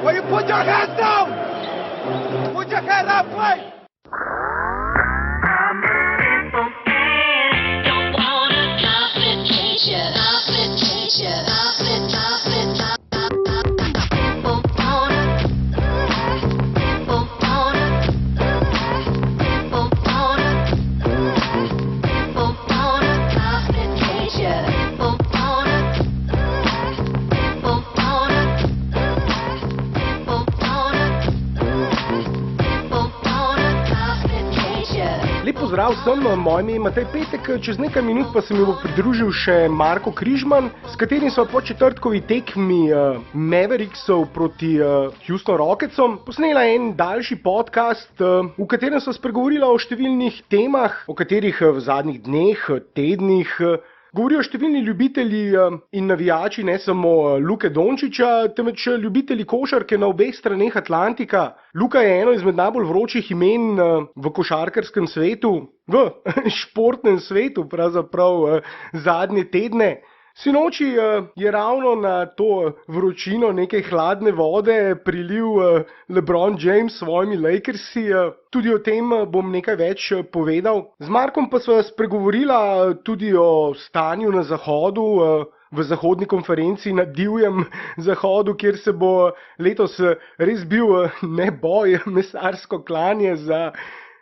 Will you put your hands down? Put your hands up, please. Pozdrav vsem, moje ime je Matej Petek, čez nekaj minut pa se mi bo pridružil še Marko Križman, s katerim so po četrtkovi tekmi Mavericksov proti Houston Rocketsom posnela en daljši podcast, v katerem so spregovorila o številnih temah, o katerih v zadnjih dneh, tednih govorijo številni ljubitelji in navijači ne samo Luke Dončića, temveč ljubitelji košarke na obeh straneh Atlantika. Luka je eno izmed najbolj vročih imen v košarkarskem svetu, v športnem svetu pravzaprav zadnje tedne. Sinoči je ravno na to vročino nekaj hladne vode prilil LeBron James s svojimi Lakersi. Tudi o tem bom nekaj več povedal. Z Markom pa sva spregovorila tudi o stanju na zahodu, v zahodni konferenci na divjem zahodu, kjer se bo letos res bil ne boj, mesarsko klanje za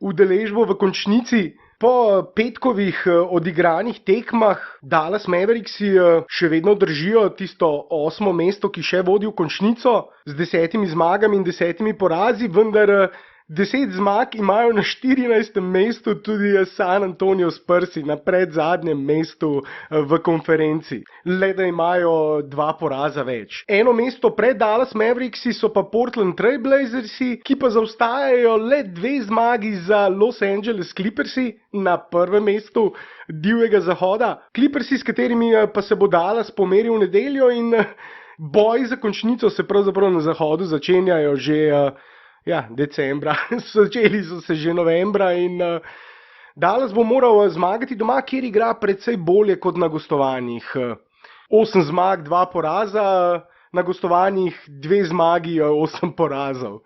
udeležbo v končnici. Po petkovih odigranih tekmah Dallas Mavericksi še vedno držijo tisto 8. mesto, ki še vodi v končnico z 10 zmagami in 10 porazi, vendar 10 zmag imajo na 14. mestu tudi San Antonio Spursi na predzadnjem mestu v konferenci. Le da imajo 2 poraza več. Eno mesto pred Dallas Mavericksi so pa Portland Trail Blazersi, ki pa zaostajajo le 2 zmagi za Los Angeles Clippersi na prvem mestu divjega zahoda. Clippersi, s katerimi pa se bo Dallas pomeril v nedeljo, in boji za končnico se pravzaprav na zahodu začenjajo že decembra, začeli so se že novembra, in Dallas bo moral zmagati doma, kjer igra precej bolje kot na gostovanjih. 8 zmag, 2 poraza, na gostovanjih 2 zmagi, 8 porazov.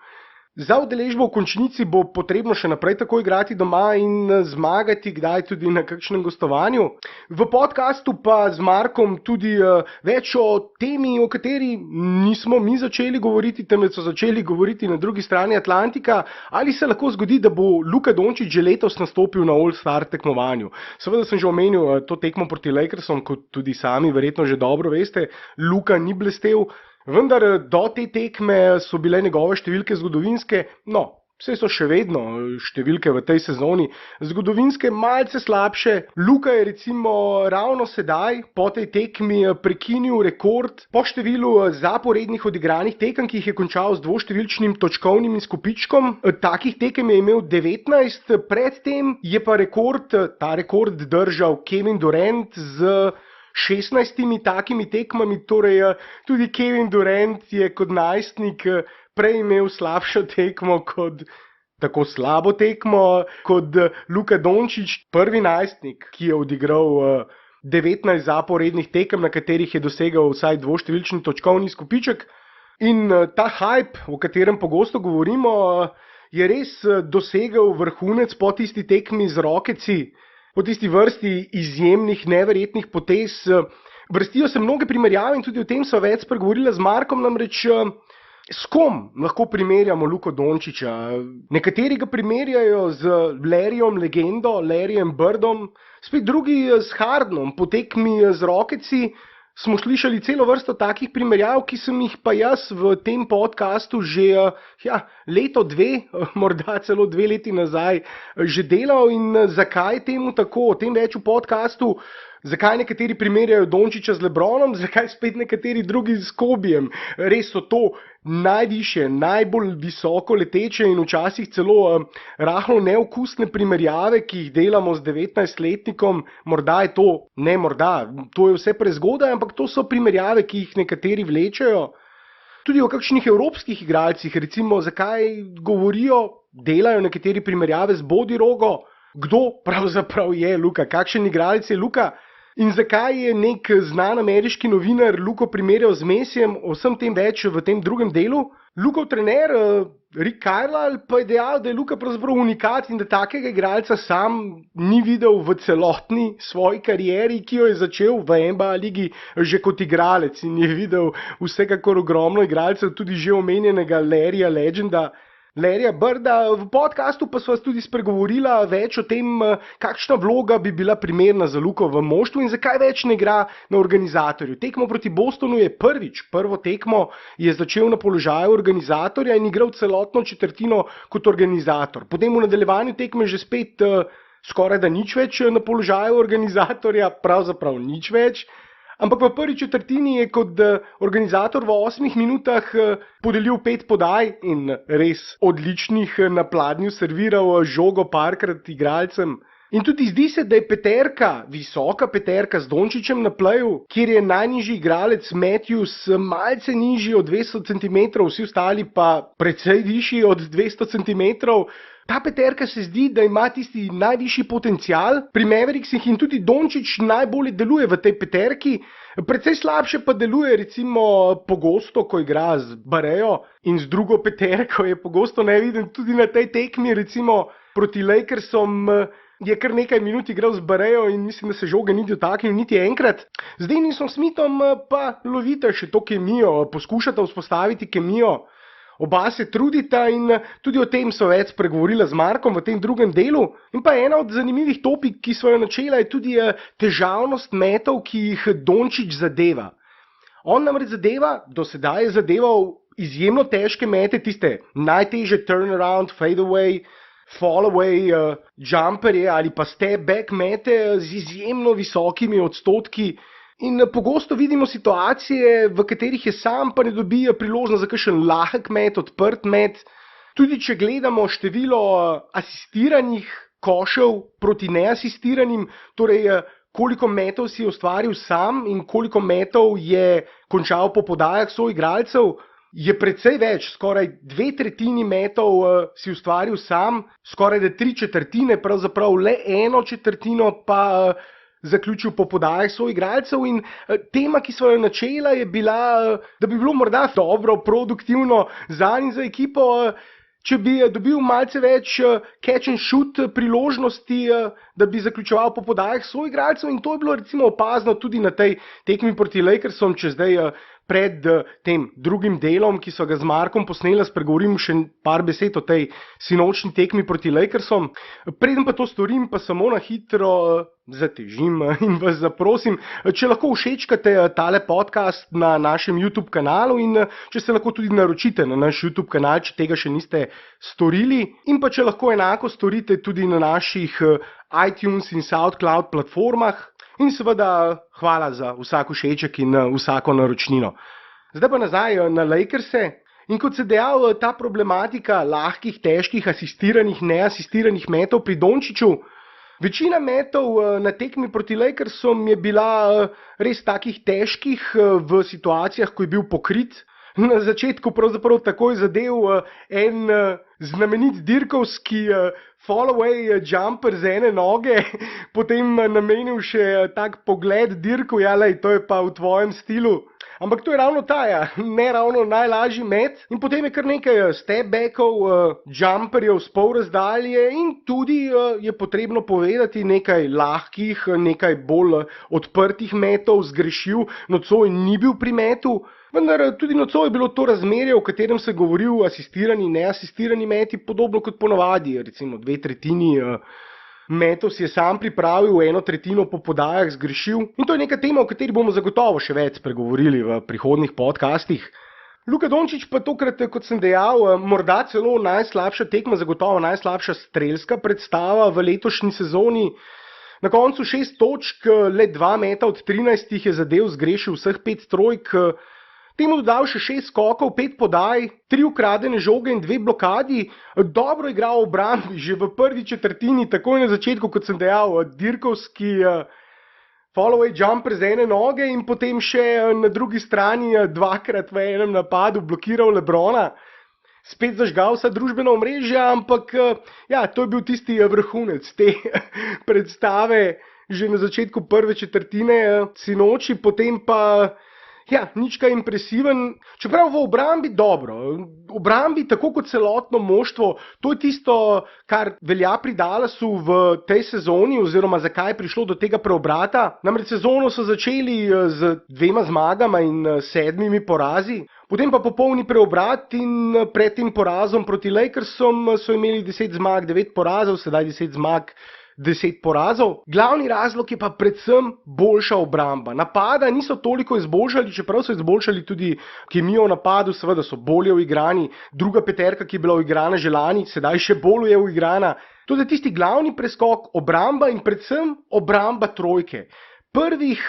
Za udeležbo v končnici bo potrebno še naprej tako igrati doma in zmagati kdaj tudi na kakšnem gostovanju. V podcastu pa z Markom tudi več o temi, o kateri nismo mi začeli govoriti, temveč so začeli govoriti na drugi strani Atlantika. Ali se lahko zgodi, da bo Luka Dončić že letos nastopil na All-Star tekmovanju? Seveda sem že omenil to tekmo proti Lakersom, kot tudi sami verjetno že dobro veste. Luka ni blestel, vendar do te tekme so bile njegove številke zgodovinske, vse so še vedno številke v tej sezoni zgodovinske, malce slabše. Luka je recimo ravno sedaj po tej tekmi prekinil rekord po številu zaporednih odigranih tekem, ki jih je končal z dvoštevilčnim točkovnim izkupičkom. Takih tekem je imel 19, predtem je pa ta rekord držal Kevin Durant z 16 takimi tekmami, torej tudi Kevin Durant je kot najstnik prej imel slabšo tekmo kot tako slabo tekmo kot Luka Dončić, prvi najstnik, ki je odigral 19 zaporednih tekem, na katerih je dosegal vsaj dvoštevilčni točkovni izkupiček. In ta hype, o katerem pogosto govorimo, je res dosegel vrhunec po tisti tekmi z Rocketsi. Po tisti vrsti izjemnih, neverjetnih potez. Vrstijo se mnoge primerjave in tudi o tem so več spregovorila z Markom, namreč s kom lahko primerjamo Luko Dončića. Nekateri ga primerjajo z Larryjem legendo, Larryjem Birdom, spet drugi s Hardenom. Po tekmi z Rocketsi smo slišali celo vrsto takih primerjav, ki sem jih pa jaz v tem podcastu že leto, 2, morda celo 2 leti nazaj že delal. In zakaj temu tako? O tem več v podcastu. Zakaj nekateri primerjajo Dončića z LeBronom, zakaj spet nekateri drugi s Kobijem. Res so to najvišje, najbolj visoko leteče in včasih celo rahlo neokusne primerjave, ki jih delamo z 19-letnikom. Morda je to, to je vse prezgodaj, ampak to so primerjave, ki jih nekateri vlečejo. Tudi o kakšnih evropskih igralcih, recimo zakaj delajo nekateri primerjave z Bodirogo. Kdo pravzaprav je Luka? Kakšen igralec je Luka? In zakaj je nek znan ameriški novinar Luko primerjal z Mesijem, o vsem tem več v tem drugem delu. Lukov trener Rick Carlisle pa je dejal, da je Luka pravzaprav unikat in da takega igralca sam ni videl v celotni svoji karieri, ki jo je začel v NBA ligi že kot igralec in je videl vsekakor ogromno igralcev, tudi že omenjenega Larryja Legenda, Larryja Birda. V podcastu pa sva tudi spregovorila več o tem, kakšna vloga bi bila primerna za Luko v moštvu in zakaj več ne igra na organizatorju. Tekmo proti Bostonu je prvo tekmo je začel na položaju organizatorja in igral celotno četrtino kot organizator. Potem v nadaljevanju tekme že spet skoraj da nič več na položaju organizatorja, pravzaprav nič več. Ampak v prvi četrtini je kot organizator v 8 minutah podelil 5 podaj in res odličnih na pladnju serviral žogo parkrat igralcem. In tudi zdi se, da je peterka, visoka peterka z Dončićem na plaju, kjer je najnižji igralec Matthews malce nižji od 200 cm, vsi ostali pa precej višji od 200 cm. Ta peterka se zdi, da ima tisti najvišji potencial pri Mavericksih in tudi Dončić najbolje deluje v tej peterki. Precej slabše pa deluje recimo pogosto, ko igra z Barejo in z drugo peterko je pogosto neviden. Tudi na tej tekmi recimo proti Lakersom je kar nekaj minut igral z Barejo in mislim, da se žoge ni dotaknil niti enkrat. Z Dennisom Smithom pa lovita še to kemijo, poskušata vzpostaviti kemijo. Oba se trudita in tudi o tem so več spregovorila z Markom v tem drugem delu. In pa ena od zanimivih topik, ki so jo načela, je tudi težavnost metov, ki jih Dončić zadeva. On namreč do sedaj je zadeval izjemno težke mete, tiste najtežje turnaround, fadeaway, fallaway, jumperje ali pa step back mete z izjemno visokimi odstotki. In pogosto vidimo situacije, v katerih je sam pa ne dobi priložnost za kakšen lahek met, odprt met. Tudi če gledamo število asistiranih košev proti neasistiranim, torej koliko metov si je ustvaril sam in koliko metov je končal po podajah soigralcev, je precej več, skoraj 2/3 metov si ustvaril sam, skoraj da 3/4, pravzaprav le 1/4 pa zaključil po podajah soigralcev. In tema, ki so jo načela, je bila, da bi bilo morda dobro, produktivno zanj in za ekipo, če bi dobil malce več catch and shoot priložnosti, da bi zaključeval po podajah soigralcev. In to je bilo recimo opazno tudi na tej tekmi proti Lakersom, če zdaj pred tem drugim delom, ki so ga z Markom posnela, spregovorim še par besed o tej sinočni tekmi proti Lakersom. Preden pa to storim, pa samo na hitro zatežim in vas zaprosim, če lahko všečkate tale podcast na našem YouTube kanalu in če se lahko tudi naročite na naš YouTube kanal, če tega še niste storili, in pa če lahko enako storite tudi na naših iTunes in SoundCloud platformah. In seveda hvala za vsak všeček in vsako naročnino. Zdaj pa nazaj na Lakerse. In kot se dejal, ta problematika lahkih, težkih, asistiranih, neasistiranih metov pri Dončiću, večina metov na tekmi proti Lakersom je bila res takih težkih v situacijah, ko je bil pokrit. Na začetku pravzaprav takoj zadev en znamenit dirkovski fallaway jumper z ene noge, potem namenil še tak pogled dirku, lej, to je pa v tvojem stilu. Ampak to je ravno ta, ne ravno najlažji met. In potem je kar nekaj step backov, jumperjev s pol razdalje in tudi je potrebno povedati nekaj lahkih, nekaj bolj odprtih metov zgrešil, nocoj ni bil pri metu. Vendar tudi nocoj je bilo to razmerje, o katerem se govoril, asistirani, neasistirani meti, podobno kot ponavadi, recimo 2/3 metov si je sam pripravil, 1/3 po podajah zgrešil. In to je neka tema, o kateri bomo zagotovo še več spregovorili v prihodnih podcastih. Luka Dončić pa tokrat, kot sem dejal, morda celo najslabša tekma, zagotovo najslabša strelska predstava v letošnji sezoni. Na koncu 6 točk, le 2 meta od 13 je zadev, zgrešil vseh 5 trojk. Temu dodal še 6 skokov, 5 podaj, 3 ukradene žoge in 2 blokadi. Dobro igral v obrambi, že v prvi četrtini, takoj na začetku, kot sem dejal, dirkovski fallaway jumper z ene noge in potem še na drugi strani dvakrat v enem napadu blokiral LeBrona. Spet zažgal vsa družbena omrežja, ampak to je bil tisti vrhunec te predstave, že na začetku prve četrtine sinoči, potem pa nič kaj impresiven, čeprav v obrambi dobro. V obrambi, tako kot celotno moštvo, to je tisto, kar velja pri Dallasu v tej sezoni, oziroma zakaj je prišlo do tega preobrata. Namreč sezono so začeli z 2 zmagama in 7 porazi, potem pa popolni preobrat in pred tem porazom proti Lakersom so imeli 10 zmag, 9 porazov, sedaj 10 zmag, 10 porazov. Glavni razlog je pa predvsem boljša obramba. Napada niso toliko izboljšali, čeprav so izboljšali tudi kemijo v napadu, seveda so bolje uigrani. Druga peterka, ki je bila uigrana že lani, sedaj še bolj je uigrana. Tudi tisti glavni preskok, obramba in predvsem obramba trojke. Prvih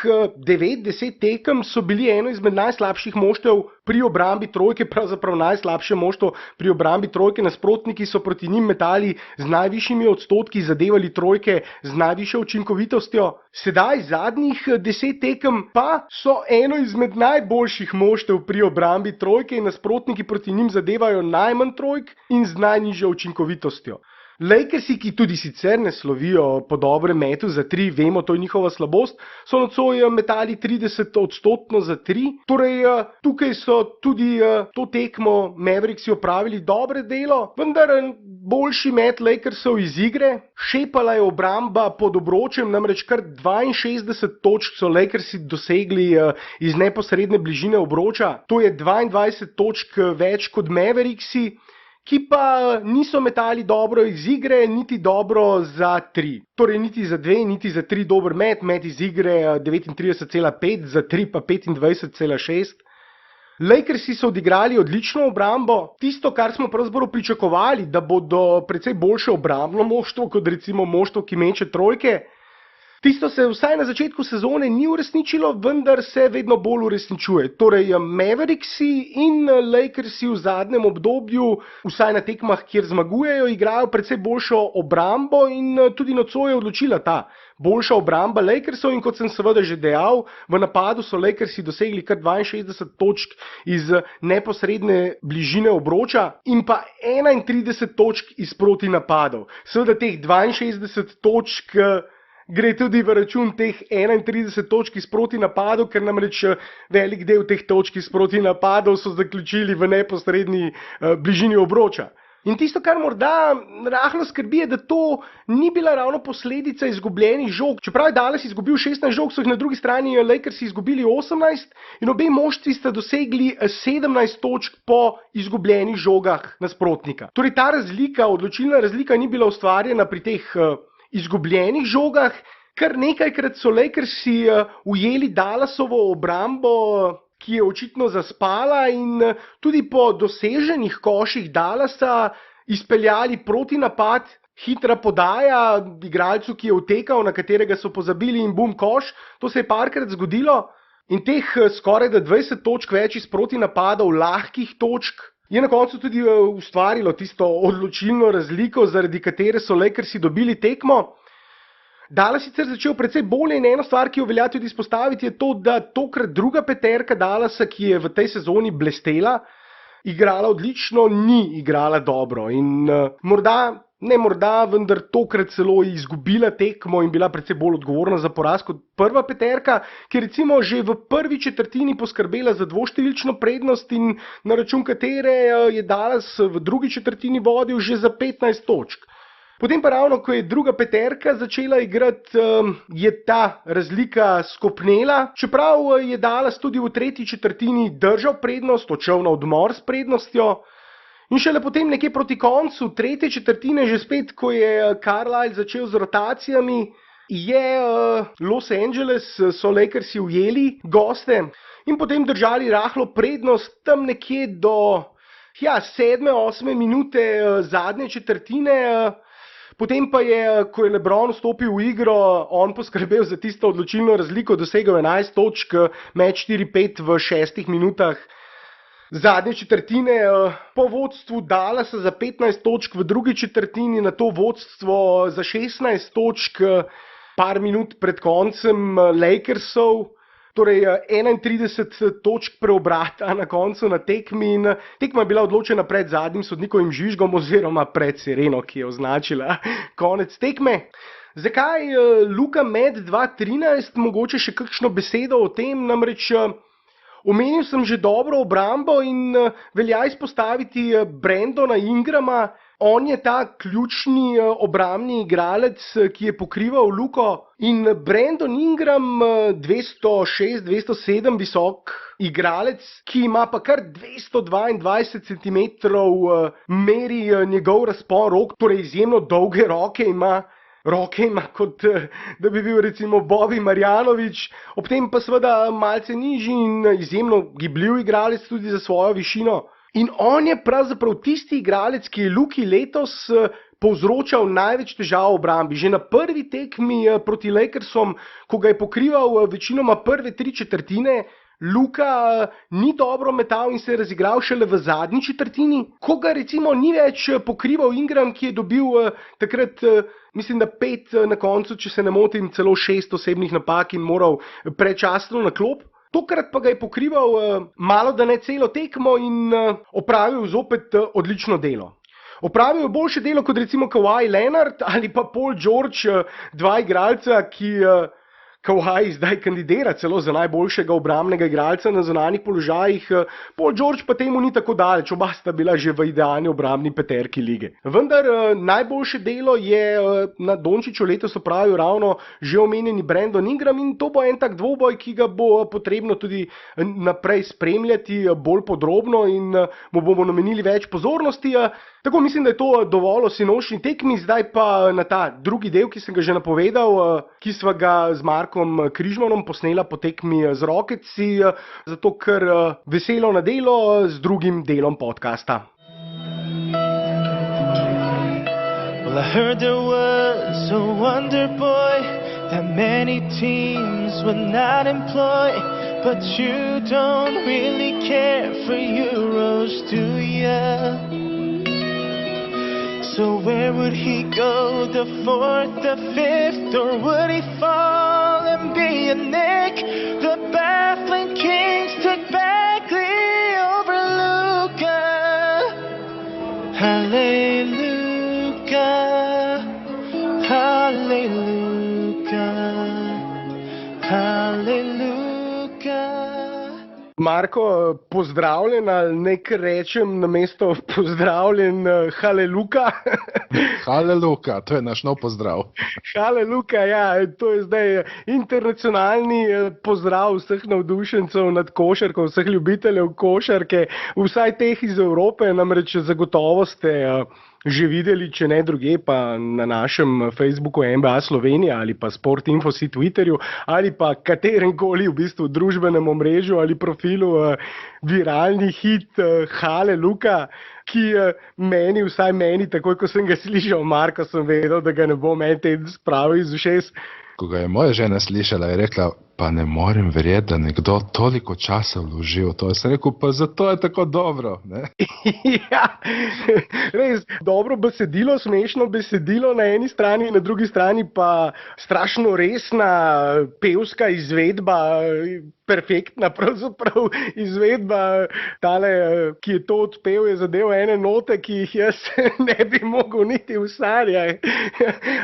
9-10 tekem so bili eno izmed najslabših moštev pri obrambi trojke, pravzaprav najslabše moštvo pri obrambi trojke. Nasprotniki so proti njim metali z najvišjimi odstotki, zadevali trojke z najvišjo učinkovitostjo. Sedaj zadnjih 10 tekem pa so eno izmed najboljših moštev pri obrambi trojke in nasprotniki proti njim zadevajo najmanj trojk in z najnižjo učinkovitostjo. Lakersi, ki tudi sicer ne slovijo po dobrem metu za 3, vemo, to je njihova slabost, so nocoj metali 30% za 3. Torej, tukaj so tudi to tekmo Mavericksi opravili dobre delo, vendar boljši met Lakersov iz igre. Šepala je obramba pod obročem, namreč kar 62 točk so Lakersi dosegli iz neposredne bližine obroča. To je 22 točk več kot Mavericksi, ki pa niso metali dobro iz igre, niti dobro za 3. Torej niti za 2, niti za 3 dober met iz igre 39,5, za 3 pa 25,6. Lakersi so odigrali odlično obrambo, tisto, kar smo pravzaprav pričakovali, da bodo precej boljše obrambno moštvo, kot recimo moštvo, ki meče trojke. Tisto se vsaj na začetku sezone ni uresničilo, vendar se vedno bolj uresničuje. Torej, Mavericksi in Lakersi v zadnjem obdobju, vsaj na tekmah, kjer zmagujejo, igrajo precej boljšo obrambo in tudi nocoj je odločila ta boljša obramba Lakersov in kot sem seveda že dejal, v napadu so Lakersi dosegli kar 62 točk iz neposredne bližine obroča in pa 31 točk iz protinapadov. Seveda teh 62 točk gre tudi v račun teh 31 točk iz protinapadov, ker namreč velik del teh točk iz protinapadov so zaključili v neposredni bližini obroča. In tisto, kar morda rahlo skrbi, je, da to ni bila ravno posledica izgubljenih žog. Čeprav je Dallas izgubil 16 žog, so jih na drugi strani Lakersi izgubili 18 in obe moštvi sta dosegli 17 točk po izgubljenih žogah nasprotnika. Torej ta razlika, odločilna razlika ni bila ustvarjena pri teh izgubljenih žogah. Kar nekajkrat so Lakersi ujeli Dallasovo obrambo, ki je očitno zaspala, in tudi po doseženih koših Dallasa izpeljali protinapad, hitra podaja igralcu, ki je utekal, na katerega so pozabili in bum, koš. To se je parkrat zgodilo in teh skoraj 20 točk več iz protinapadov, lahkih točk, je na koncu tudi ustvarilo tisto odločilno razliko, zaradi katere so Lakersi dobili tekmo. Dallas sicer začel precej bolje in ena stvar, ki jo velja tudi izpostaviti, je to, da tokrat druga peterka Dallasa, ki je v tej sezoni blestela, igrala odlično, ni igrala dobro in vendar tokrat celo izgubila tekmo in bila precej bolj odgovorna za poraz kot prva peterka, ki je recimo že v prvi četrtini poskrbela za dvoštevilčno prednost in na račun katere je Dallas v drugi četrtini vodil že za 15 točk. Potem pa ravno, ko je druga peterka začela igrati, je ta razlika skopnela, čeprav je Dallas tudi v tretji četrtini držal prednost, odšel na odmor s prednostjo. In šele potem nekje proti koncu tretje četrtine, že spet, ko je Carlisle začel z rotacijami, je Los Angeles, so Lakersi ujeli goste in potem držali rahlo prednost tam nekje do 7-8 minute zadnje četrtine. Potem pa je, ko je LeBron vstopil v igro, on poskrbel za tisto odločilno razliko, dosegel 11 točk, med 4-5 v 6 minutah zadnje četrtine. Po vodstvu Dallasa za 15 točk v drugi četrtini, na to vodstvo za 16 točk par minut pred koncem Lakersov. Torej 31 točk preobrata na koncu na tekmi in tekma je bila odločena pred zadnjim sodnikovim žvižgom oziroma pred sireno, ki je označila konec tekme. Zakaj Luka med 2-13, mogoče še kakšno besedo o tem, namreč omenil sem že dobro obrambo in velja izpostaviti Brandona Ingrama. On je ta ključni obrambni igralec, ki je pokrival Luko, in Brandon Ingram, 206-207 visok igralec, ki ima pa kar 222 cm meri njegov razpon rok, torej izjemno dolge roke ima. Roke ima kot da bi bil recimo Bobby Marjanović, ob tem pa seveda malce nižji in izjemno gibljiv igralec tudi za svojo višino. In on je pravzaprav tisti igralec, ki je Luki letos povzročal največ težav v obrambi. Že na prvi tekmi proti Lakersom, ko ga je pokrival večinoma prve 3/4, Luka ni dobro metal in se je razigral šele v zadnji četrtini. Ko ga recimo ni več pokrival Ingram, ki je dobil takrat, mislim, da 5 na koncu, če se ne motim, celo 6 osebnih napak in moral predčasno na klop. Tokrat pa ga je pokrival malo da ne celo tekmo in opravil zopet odlično delo. Opravil je boljše delo kot recimo Kawhi Leonard ali pa Paul George, dva igralca, ki Kawhi zdaj kandidira celo za najboljšega obrambnega igralca na zunanjih položajih. Paul George pa temu ni tako daleč, oba sta bila že v idealni obrambni peterki lige. Vendar najboljše delo je na Dončiću letos opravil ravno že omenjeni Brandon Ingram in to bo en tak dvoboj, ki ga bo potrebno tudi naprej spremljati bolj podrobno in mu bomo namenili več pozornosti. Tako mislim, da je to dovolj o sinočnji tekmi, zdaj pa na ta drugi del, ki sem ga že napovedal, ki sva ga z Markom Križmanom posnela po tekmi z Rocketsi, zato ker veselo na delo z drugim delom podcasta. Well, I heard there was a wonder boy that many teams would not employ, but you don't really care for Euros, do ya? So where would he go, the 4th, the 5th, or would he fall and be a Knick? The baffling Kings took Bagley over Luka. Hallelujah, hallelujah, hallelujah. Marko, pozdravljen, ali nekaj rečem namesto pozdravljen, haleluka. Haleluka, to je naš nov pozdrav. Haleluka, ja, to je zdaj internacionalni pozdrav vseh navdušencev nad košarko, vseh ljubiteljev košarke, vsaj teh iz Evrope, namreč zagotovo ste že videli, če ne druge, pa na našem Facebooku NBA Slovenija ali pa Sportinfosi Twitterju ali pa kateremkoli v bistvu družbenem omrežju ali profilu viralni hit Haleluka, ki vsaj meni, takoj ko sem ga slišal, Marko, sem vedel, da ga ne bom en teden spravil iz ušes. Ko ga je moja žena slišala, je rekla, pa ne morem verjeti, da nekdo toliko časa vloži v to. Jaz sem rekel, pa zato je tako dobro. Ne? Ja, res, dobro besedilo, smešno besedilo na eni strani, na drugi strani pa strašno resna pevska izvedba, perfektna pravzaprav izvedba. Tale, ki je to odpel, je zadev ene note, ki jih jaz ne bi mogel niti vsarjati.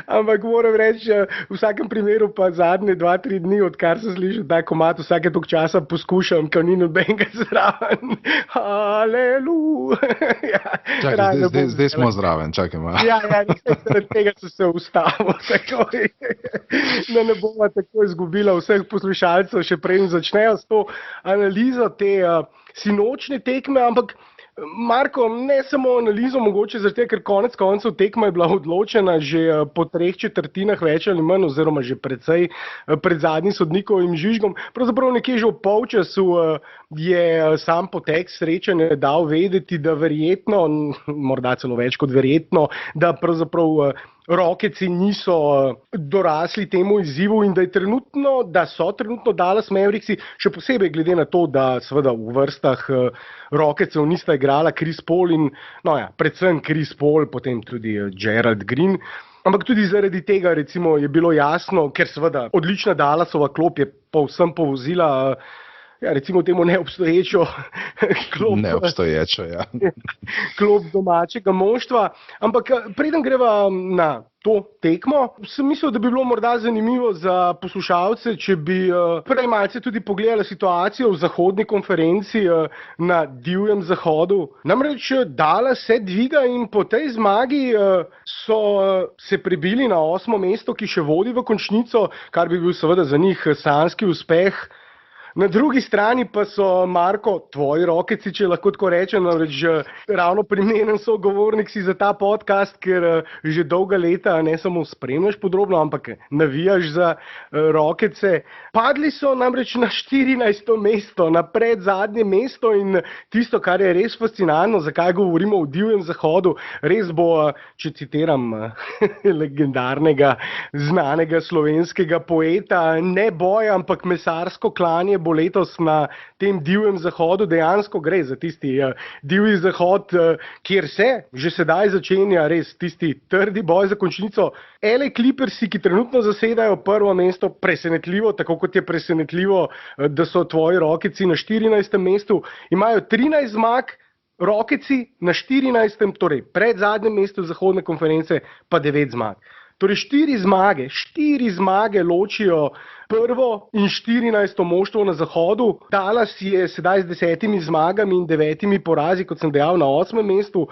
Ampak moram reči, v vsakem primeru pa zadnje 2-3 dni, odkar sem slišal ta komad, vsake toliko časa poskušam, ker ni nobenega zraven. Haleluja. Čakaj, zdaj smo zraven, čakaj malo. Ja, zaradi tega sem se ustavil takoj. Da ne bomo tako izgubila vseh poslušalcev, še prej začnejo s to analizo te sinočne tekme, ampak Marko, ne samo analizo, mogoče zaradi tega, ker konec koncev tekma je bila odločena že po 3/4 več ali manj, oziroma že precej pred zadnjim sodnikovim žvižgom. Pravzaprav nekje že v polčasu je sam potek srečanja dal vedeti, da verjetno, morda celo več kot verjetno, da pravzaprav Rocketsi niso dorasli temu izzivu in da so trenutno Dallas Mavericksi, še posebej glede na to, da seveda v vrstah Rocketsov nista igrala Chris Paul in predvsem Chris Paul, potem tudi Gerald Green. Ampak tudi zaradi tega recimo je bilo jasno, ker seveda odlična Dallasova klop je povsem povozila recimo temu neobstoječo klop. Neobstoječo, ja. Klop domačega moštva. Ampak preden greva na to tekmo, sem mislil, da bi bilo morda zanimivo za poslušalce, če bi prej malce tudi pogledali situacijo v zahodni konferenci na Divjem zahodu. Namreč Dallas se dviga in po tej zmagi so se prebili na 8. mesto, ki še vodi v končnico, kar bi bil seveda za njih sanjski uspeh. Na drugi strani pa so, Marko, tvoji Rocketsi, če lahko tako rečem, namreč ravno primeren sogovornik si za ta podcast, ker že dolga leta ne samo spremljaš podrobno, ampak navijaš za Rocketse. Padli so namreč na 14. mesto, na predzadnje mesto in tisto, kar je res fascinantno, zakaj govorimo o Divjem zahodu, res bo, če citiram legendarnega, znanega slovenskega poeta, ne boj, ampak mesarsko klanje bo letos na tem Divjem zahodu. Dejansko gre za tisti Divji zahod, kjer se že sedaj začenja res tisti trdi boj za končnico. LA Clippersi, ki trenutno zasedajo prvo mesto, presenetljivo, tako kot je presenetljivo, da so tvoji Rocketsi na 14. mestu, imajo 13 zmag, Rocketsi na 14., torej pred zadnjem mestu zahodne konference, pa 9 zmag. Torej 4 zmage ločijo prvo in 14. moštvo na zahodu. Dallas je sedaj z 10 zmagami in 9 porazi, kot sem dejal, na 8. mestu.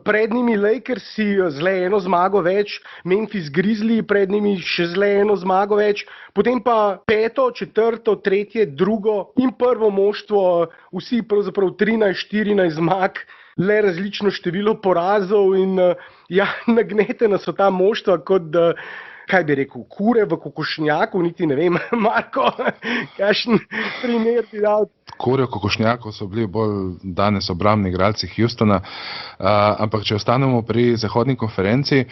Pred njimi Lakersi z le 1 zmago več, Memphis Grizzly pred njimi še z le 1 zmago več, potem pa 5., 4., 3., 2. in prvo moštvo, vsi pravzaprav 13-14 zmag, le različno število porazov in nagnetena so ta moštva kot, kaj bi rekel, kure v kokošnjaku, niti ne vem, Marko, kakšen primer bi dal. Kure v kokošnjaku so bili bolj danes obrambni igralci Houstona, ampak če ostanemo pri zahodni konferenci,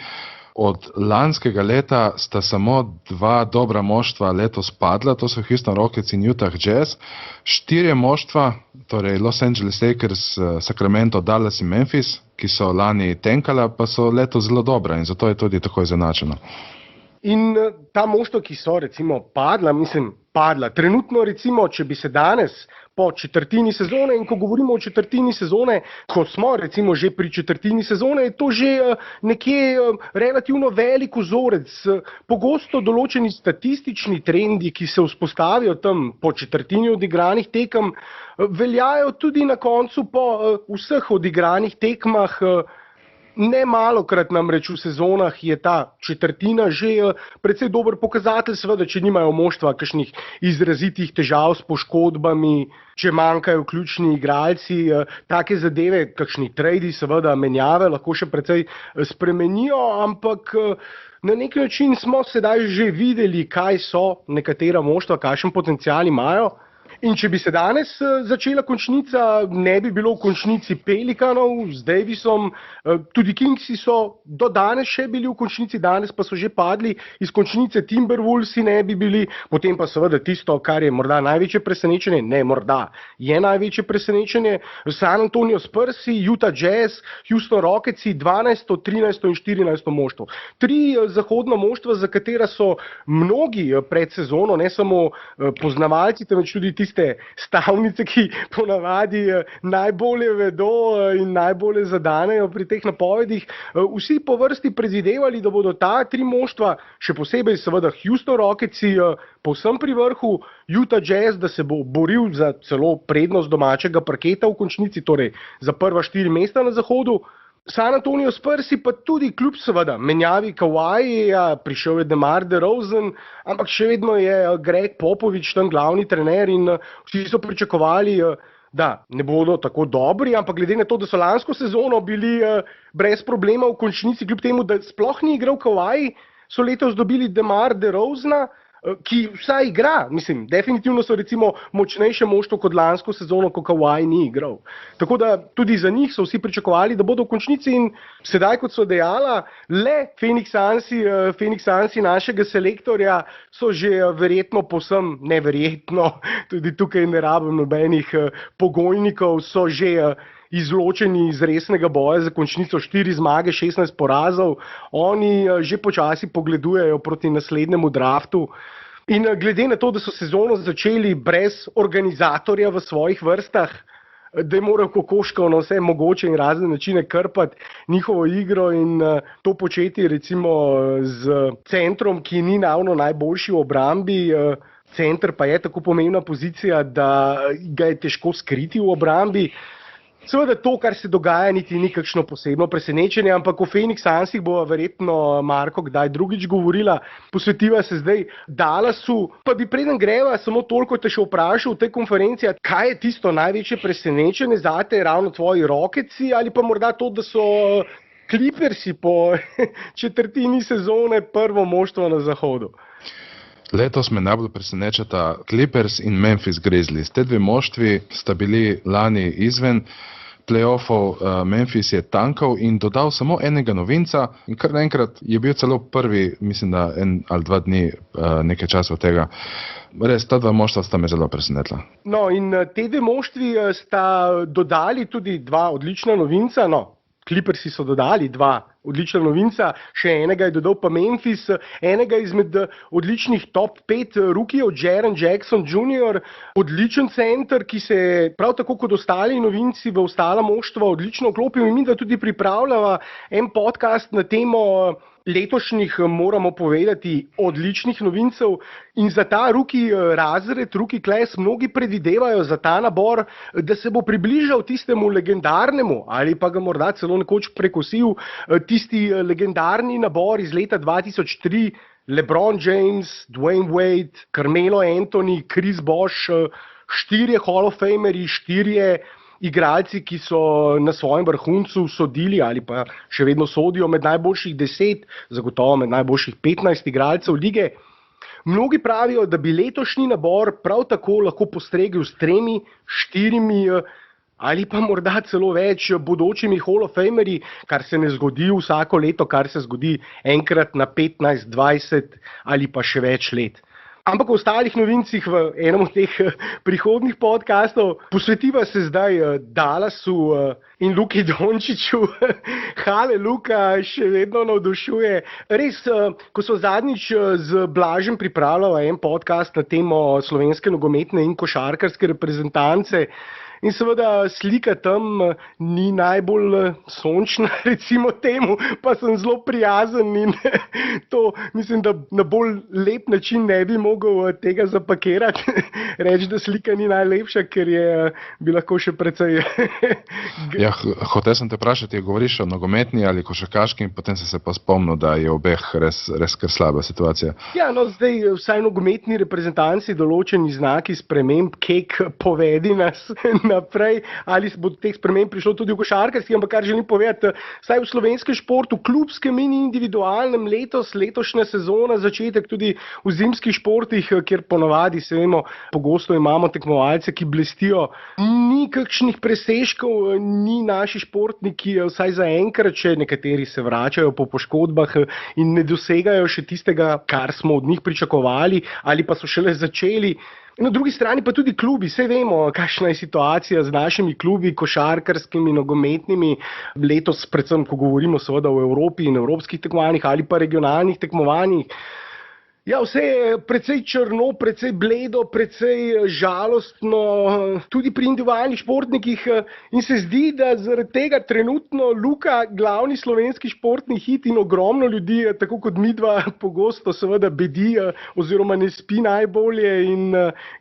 od lanskega leta sta samo 2 dobra moštva letos padla, to so Houston Rockets in Utah Jazz. 4 moštva, torej Los Angeles Lakers, Sacramento, Dallas in Memphis, ki so lani tenkala, pa so letos zelo dobra in zato je tudi tako izenačeno. In ta moštva, ki so recimo padla, trenutno recimo, če bi se danes po četrtini sezone, in ko govorimo o četrtini sezone, ko smo recimo že pri četrtini sezone, je to že nekje relativno velik vzorec. Pogosto določeni statistični trendi, ki se vzpostavijo tam po četrtini odigranih tekem, veljajo tudi na koncu po vseh odigranih tekmah. Ne malokrat namreč v sezonah je ta četrtina že precej dober pokazatelj, seveda, če nimajo moštva kakšnih izrazitih težav s poškodbami, če manjkajo ključni igralci, take zadeve, kakšni tradi, seveda menjave lahko še precej spremenijo, ampak na nek način smo sedaj že videli, kaj so nekatera moštva, kakšen potencial imajo. In če bi se danes začela končnica, ne bi bilo v končnici Pelikanov z Davisom, tudi Kingsi so do danes še bili v končnici, danes pa so že padli, iz končnice Timberwolvesi ne bi bili, potem pa seveda tisto, kar je morda največje presenečenje, je največje presenečenje, San Antonio Spursi, Utah Jazz, Houston Rocketsi, 12., 13. in 14. moštvo. 3 zahodna moštva, za katera so mnogi pred sezono, ne samo poznavalci, temveč tudi tiste stavnice, ki ponavadi najbolje vedo in najbolje zadanejo pri teh napovedih, vsi po vrsti predvidevali, da bodo ta 3 moštva, še posebej seveda Houston Rocketsi, povsem pri vrhu, Utah Jazz, da se bo boril za celo prednost domačega parketa v končnici, torej za prva 4 mesta na zahodu. San Antonio Spursi pa tudi kljub seveda menjavi Kawhija, prišel je DeMar DeRozan, ampak še vedno je Greg Popovich tam glavni trener in vsi so pričakovali, da ne bodo tako dobri, ampak glede na to, da so lansko sezono bili brez problema v končnici, kljub temu, da sploh ni igral Kawhi, so letos dobili DeMar DeRozana, ki vsaj igra, definitivno so recimo močnejše moštvo kot lansko sezono, ko Kawhi ni igral. Tako da tudi za njih so vsi pričakovali, da bodo v končnici in sedaj, kot so dejala, le Phoenix Sunsi našega selektorja so že verjetno povsem neverjetno, tudi tukaj ne rabim nobenih pogojnikov, so že izločeni iz resnega boja za končnico, 4 zmage, 16 porazov. Oni že počasi pogledujejo proti naslednjemu draftu. In glede na to, da so sezono začeli brez organizatorja v svojih vrstah, da je moral Kokoškov na vse mogoče in razne načine krpati njihovo igro in to početi recimo z centrom, ki ni naravno najboljši v obrambi. Center pa je tako pomembna pozicija, da ga je težko skriti v obrambi. Seveda to, kar se dogaja, niti ni kakšno posebno presenečenje, ampak o Phoenix Sunsih bo verjetno Marko kdaj drugič govorila. Posvetiva se zdaj Dallasu, pa bi preden greva samo toliko te še vprašal v tej konferenci, kaj je tisto največje presenečenje zate, ravno tvoji Rocketsi ali pa morda to, da so Clippersi po četrtini sezone prvo moštvo na zahodu. Letos me najbolj presenečata Clippers in Memphis Grizzlies. Te dve moštvi sta bili lani izven playoffov, Memphis je tankal in dodal samo enega novinca in kar naenkrat je bil celo prvi, mislim, da 1 ali 2 dni nekaj časa od tega. Res, ta dva moštva sta me zelo presenetila. No, in te dve moštvi sta dodali tudi 2 odlična novinca, Clippersi so dodali 2 odlična novinca, še enega je dodal pa Memphis, enega izmed odličnih top 5 rukijev, Jaren Jackson Jr., odličen center, ki se prav tako kot ostali novinci v ostala moštva odlično vklopil in mi da tudi pripravljava en podcast na temo letošnjih, moramo povedati, odličnih novincev in za ta rookie razred, rookie class, mnogi predvidevajo za ta nabor, da se bo približal tistemu legendarnemu ali pa ga morda celo nekoč prekosil, tisti legendarni nabor iz leta 2003, LeBron James, Dwayne Wade, Carmelo Anthony, Chris Bosh, 4 Hall of Famerji, 4 igralci, ki so na svojem vrhuncu sodili ali pa še vedno sodijo med najboljših 10, zagotovo med najboljših 15 igralcev lige. Mnogi pravijo, da bi letošnji nabor prav tako lahko postregel s 3, 4 ali pa morda celo več bodočimi Hall of Famerji, kar se ne zgodi vsako leto, kar se zgodi enkrat na 15, 20 ali pa še več let. Ampak v ostalih novincih v enem od teh prihodnih podcastov posvetiva se zdaj Dallasu in Luki Dončiću. Hale Luka še vedno navdušuje. Res, ko so zadnjič z Blažem pripravljala en podcast na temo slovenske nogometne in košarkarske reprezentance, in seveda slika tam ni najbolj sončna, recimo temu, pa sem zelo prijazen in to mislim, da na bolj lep način ne bi mogel tega zapakirati. Reči, da slika ni najlepša, ker bi lahko še precej... Ja, hotel sem te vprašati, govoriš o nogometni ali košarkaški in potem se pa spomnil, da je obeh res kar slaba situacija. Ja, zdaj vsaj nogometni reprezentanci določeni znaki sprememb, kek povedi nas naprej, ali bo do teh sprememb prišlo tudi v košarkarski, ampak kar želim povedati, vsaj v slovenskem športu, klubskem in individualnem letošnja sezona, začetek tudi v zimskih športih, kjer ponavadi, se vemo, pogosto imamo tekmovalce, ki blestijo, ni kakšnih presežkov, ni naši športniki, vsaj za enkrat, če nekateri se vračajo po poškodbah in ne dosegajo še tistega, kar smo od njih pričakovali, ali pa so šele začeli. Na drugi strani pa tudi klubi, saj vemo, kakšna je situacija z našimi klubi, košarkarskimi, nogometnimi, letos predvsem, ko govorimo seveda o Evropi in evropskih tekmovanjih ali pa regionalnih tekmovanjih. Ja, vse je precej črno, precej bledo, precej žalostno, tudi pri individualnih športnikih in se zdi, da zaradi tega trenutno Luka glavni slovenski športni hit in ogromno ljudi, tako kot midva, pogosto seveda bedi oziroma ne spi najbolje in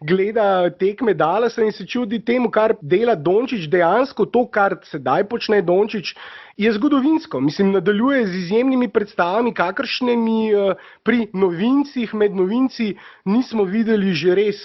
gleda tekme Dallasa in se čudi temu, kar dela Dončić, dejansko to, kar sedaj počne Dončić, je zgodovinsko. Mislim, nadaljuje z izjemnimi predstavami, kakršnimi pri novincih, med novinci nismo videli že res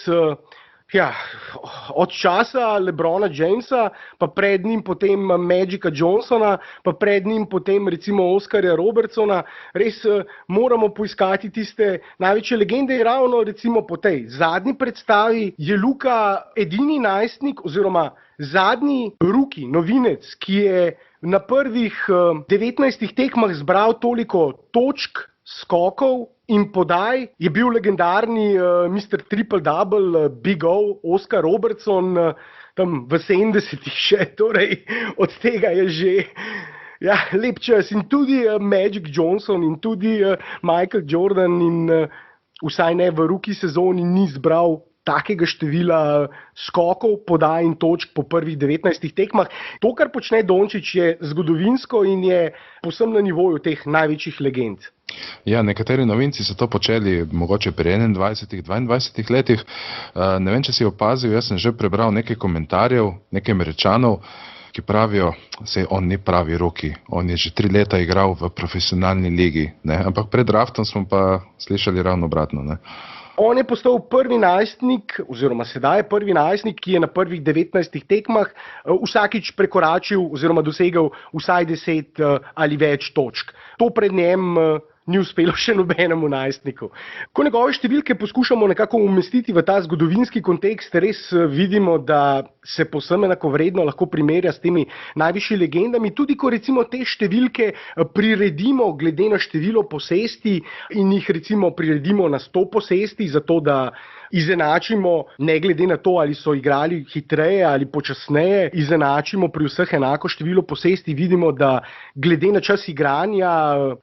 od časa LeBrona Jamesa, pa pred njim potem Magica Johnsona, pa pred njim potem recimo Oscarja Robertsona. Res moramo poiskati tiste največje legende in ravno recimo po tej zadnji predstavi je Luka edini najstnik oziroma zadnji rookie, novinec, ki je na prvih 19 tekmah zbral toliko točk, skokov in podaj, je bil legendarni Mr. Triple Double, Big O, Oscar Robertson, tam v 70-ih še, torej od tega je že lep čas. In tudi Magic Johnson in tudi Michael Jordan in vsaj ne v rookie sezoni, ni zbral takega števila skokov, podaj in točk po prvih 19 tekmah. To, kar počne Dončić, je zgodovinsko in je povsem na nivoju teh največjih legend. Ja, nekateri novinci so to počeli mogoče pri 21, 22 letih. Ne vem, če si opazil, jaz sem že prebral nekaj komentarjev, nekaj Američanov, ki pravijo, saj on ni pravi rookie, on je že 3 leta igral v profesionalni ligi, ne? Ampak pred draftom smo pa slišali ravno obratno. Ne? On je postal prvi najstnik, oziroma sedaj je prvi najstnik, ki je na prvih 19 tekmah vsakič prekoračil oziroma dosegel vsaj 10 ali več točk. To pred njem ni uspelo še nobenemu najstniku. Ko njegove številke poskušamo nekako umestiti v ta zgodovinski kontekst, res vidimo, da se povsem enakovredno lahko primerja s temi najvišjimi legendami, tudi ko recimo te številke priredimo glede na število posesti in jih recimo priredimo na 100 posesti, zato da izenačimo, ne glede na to, ali so igrali hitreje ali počasneje, izenačimo pri vseh enako število posesti, vidimo, da glede na čas igranja,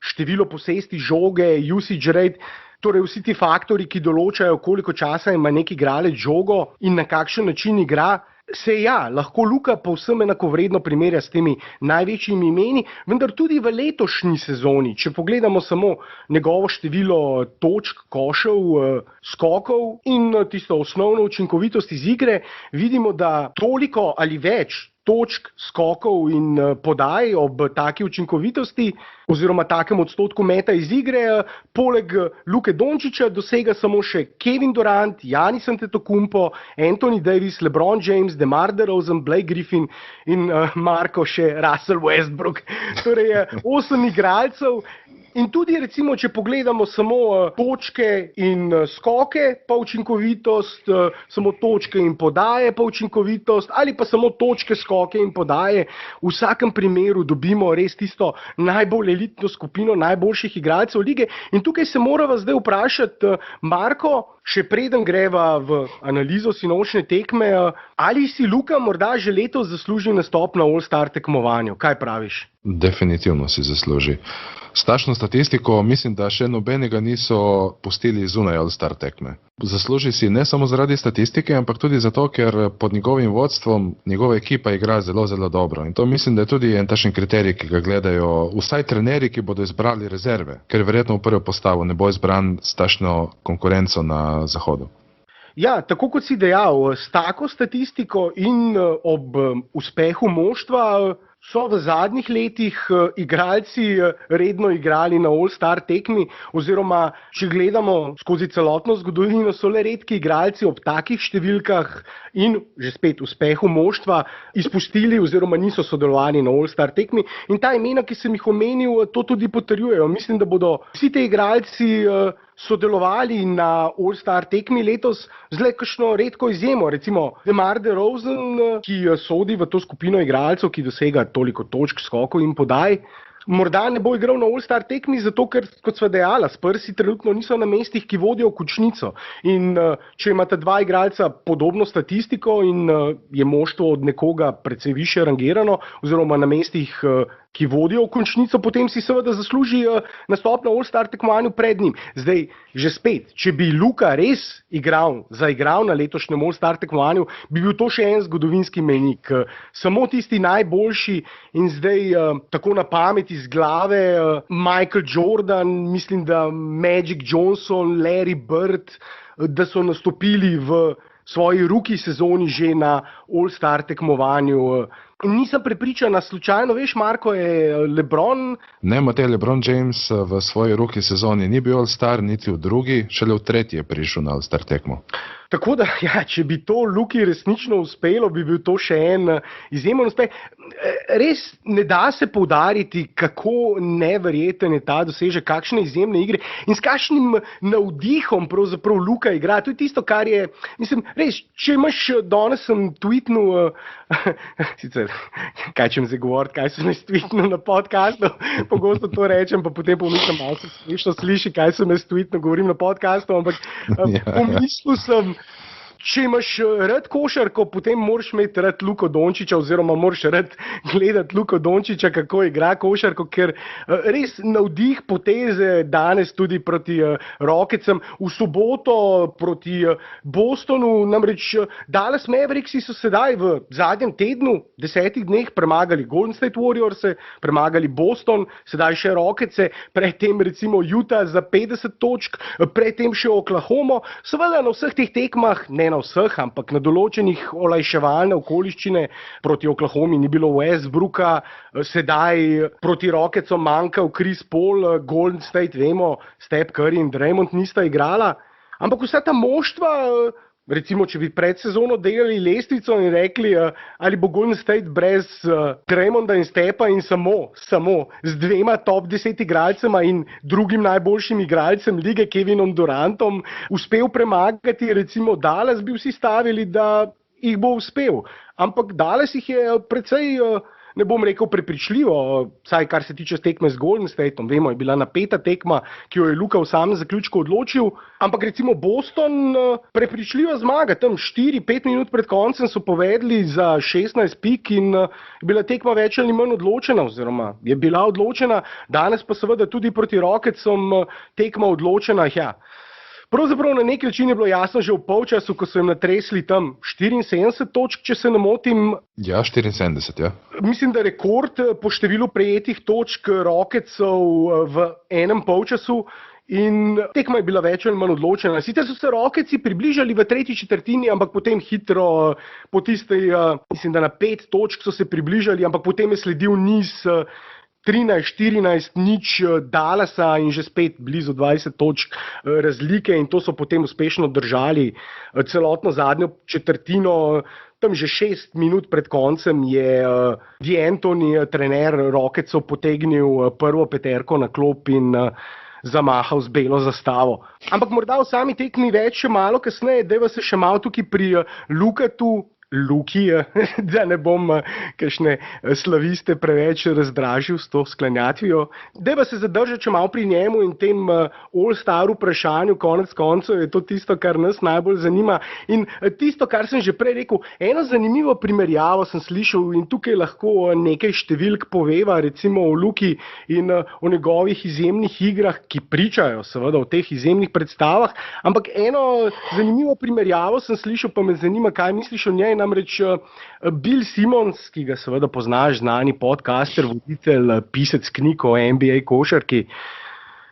število posesti žoge, usage rate, torej vsi ti faktori, ki določajo, koliko časa ima nek igralec žogo in na kakšen način igra, se lahko Luka povsem enakovredno primerja s temi največjimi imeni, vendar tudi v letošnji sezoni, če pogledamo samo njegovo število točk, košev, skokov in tisto osnovno učinkovitost iz igre, vidimo, da toliko ali več točk, skokov in podaj ob taki učinkovitosti oziroma takem odstotku meta iz igre, poleg Luke Dončića dosega samo še Kevin Durant, Giannis Antetokounmpo, Anthony Davis, LeBron James, DeMar DeRozan, Blake Griffin in Marko še Russell Westbrook. Torej 8 igralcev. In tudi recimo, če pogledamo samo točke in skoke, pa učinkovitost, samo točke in podaje, pa učinkovitost, ali pa samo točke, skoke in podaje, v vsakem primeru dobimo res tisto najbolj elitno skupino najboljših igralcev lige. In tukaj se morava zdaj vprašati, Marko, še preden greva v analizo sinočne tekme, ali si Luka morda že letos zasluži nastop na All-Star tekmovanju? Kaj praviš? Definitivno si zasluži. S takšno statistiko mislim, da še nobenega niso pustili zunaj All-Star tekme. Zasluži si ne samo zaradi statistike, ampak tudi zato, ker pod njegovim vodstvom njegova ekipa igra zelo, zelo dobro. In to mislim, da je tudi en takšen kriterij, ki ga gledajo vsaj trenerji, ki bodo izbrali rezerve, ker verjetno v prvo postavo ne bo izbran s takšno konkurenco na zahodu. Ja, tako kot si dejal, s tako statistiko in ob uspehu moštva so v zadnjih letih igralci redno igrali na All-Star tekmi, oziroma če gledamo skozi celotno zgodovino, so le redki igralci ob takih številkah in že spet uspehu moštva izpustili oziroma niso sodelovali na All-Star tekmi. In ta imena, ki sem jih omenil, to tudi potrjujejo. Mislim, da bodo vsi te igralci sodelovali na All-Star tekmi letos z le kakšno redko izjemo. Recimo DeMar DeRozan, ki sodi v to skupino igralcev, ki dosega toliko točk, skokov in podaj, morda ne bo igral na All-Star tekmi, zato ker, kot sva dejala, Spursi trenutno niso na mestih, ki vodijo v končnico. In če imata dva igralca podobno statistiko in je moštvo od nekoga precej više rangirano, oziroma na mestih, ki vodijo v končnico, potem si seveda zasluži nastop na All-Star tekmovanju pred njim. Zdaj, že spet, če bi Luka res zaigral na letošnjem All-Star tekmovanju, bi bil to še en zgodovinski mejnik. Samo tisti najboljši in zdaj tako na pamet iz glave, Michael Jordan, mislim, da Magic Johnson, Larry Bird, da so nastopili v svoji rookie sezoni že na All-Star tekmovanju. Nisem prepričana, slučajno, veš, Marko, je LeBron... Ne, Matej, LeBron James v svoji rookie sezoni ni bil All-Star, niti v drugi, šele v tretji je prišel na All-Star tekmo. Tako da, ja, če bi to Luki resnično uspelo, bi bil to še en izjemen uspeh. Res ne da se poudariti, kako neverjeten je ta dosežek, kakšne izjemne igre in s kakšnim navdihom pravzaprav Luka igra. To je tisto, kar je, mislim, res, če imaš, danes sem tweetnul, sicer, kaj če mi zdaj govoriti, kaj sem jaz tweetnul na podcastu, pogosto to rečem, pa potem pomislim, malo se smešno sliši, kaj sem jaz tweetnul, govorim na podcastu, ampak pomislil sem, če imaš rad košarko, potem moraš imeti rad Luko Dončića oziroma moraš rad gledati Luko Dončića, kako igra košarko, ker res navdih poteze danes tudi proti Rocketsam. V soboto proti Bostonu, namreč Dallas Mavericksi so sedaj v zadnjem tednu, 10 dneh premagali Golden State Warriors, premagali Boston, sedaj še Rocketse, predtem recimo Utah za 50 točk, predtem še Oklahoma. Seveda na vseh teh tekmah, ne na vseh, ampak na določenih olajševalne okoliščine proti Oklahomi ni bilo Westbrooka, sedaj proti Rocketsom manjkal Chris Paul, Golden State, vemo, Steph Curry in Draymond nista igrala, ampak vsa ta moštva, recimo, če bi pred sezono delali lestvico in rekli, ali bo Golden State brez Draymonda in Stepa in samo z 2 top 10 igralcema in drugim najboljšim igralcem lige Kevinom Durantom uspel premagati, recimo Dallas, bi vsi stavili, da jih bo uspel. Ampak Dallas jih je precej, ne bom rekel prepričljivo, saj kar se tiče tekme z Golden Stateom, vemo, je bila napeta tekma, ki jo je Luka v samem zaključku odločil, ampak recimo Boston prepričljiva zmaga, tam 4-5 minut pred koncem so povedali za 16 pik in je bila tekma več ali manj odločena, oziroma je bila odločena, danes pa seveda tudi proti Rocketsom tekma odločena, ja. Pravzaprav na nek način je bilo jasno že v polčasu, ko so jim natresli tam 74 točk, če se ne motim. Ja, 74, ja. Mislim, da rekord po številu prejetih točk Rocketsov v enem polčasu in tekma je bila več ali manj odločena. Sicer so se Rocketsi približali v tretji četrtini, ampak potem hitro po tistej, mislim, da na 5 točk so se približali, ampak potem je sledil niz 13-14 nič Dallasa in že spet blizu 20 točk razlike in to so potem uspešno držali celotno zadnjo četrtino. Tam že 6 minut pred koncem je D'Antoni, trener Rocketsov, potegnil prvo peterko na klop in zamahal z belo zastavo. Ampak morda v sami tekmi več še malo kasneje, dajva se še malo tukaj pri Luki, da ne bom kakšne slaviste preveč razdražil s to sklanjatvijo. Dajva se zadržati še malo pri njemu in tem all-star vprašanju, konec koncev je to tisto, kar nas najbolj zanima. In tisto, kar sem že prej rekel, eno zanimivo primerjavo sem slišal in tukaj lahko nekaj številk poveva, recimo o Luki in o njegovih izjemnih igrah, ki pričajo seveda o teh izjemnih predstavah, ampak eno zanimivo primerjavo sem slišal, pa me zanima, kaj misliš o njej. Namreč Bill Simmons, ki ga seveda poznaš, znani podcaster, voditelj, pisec knjig o NBA košarki,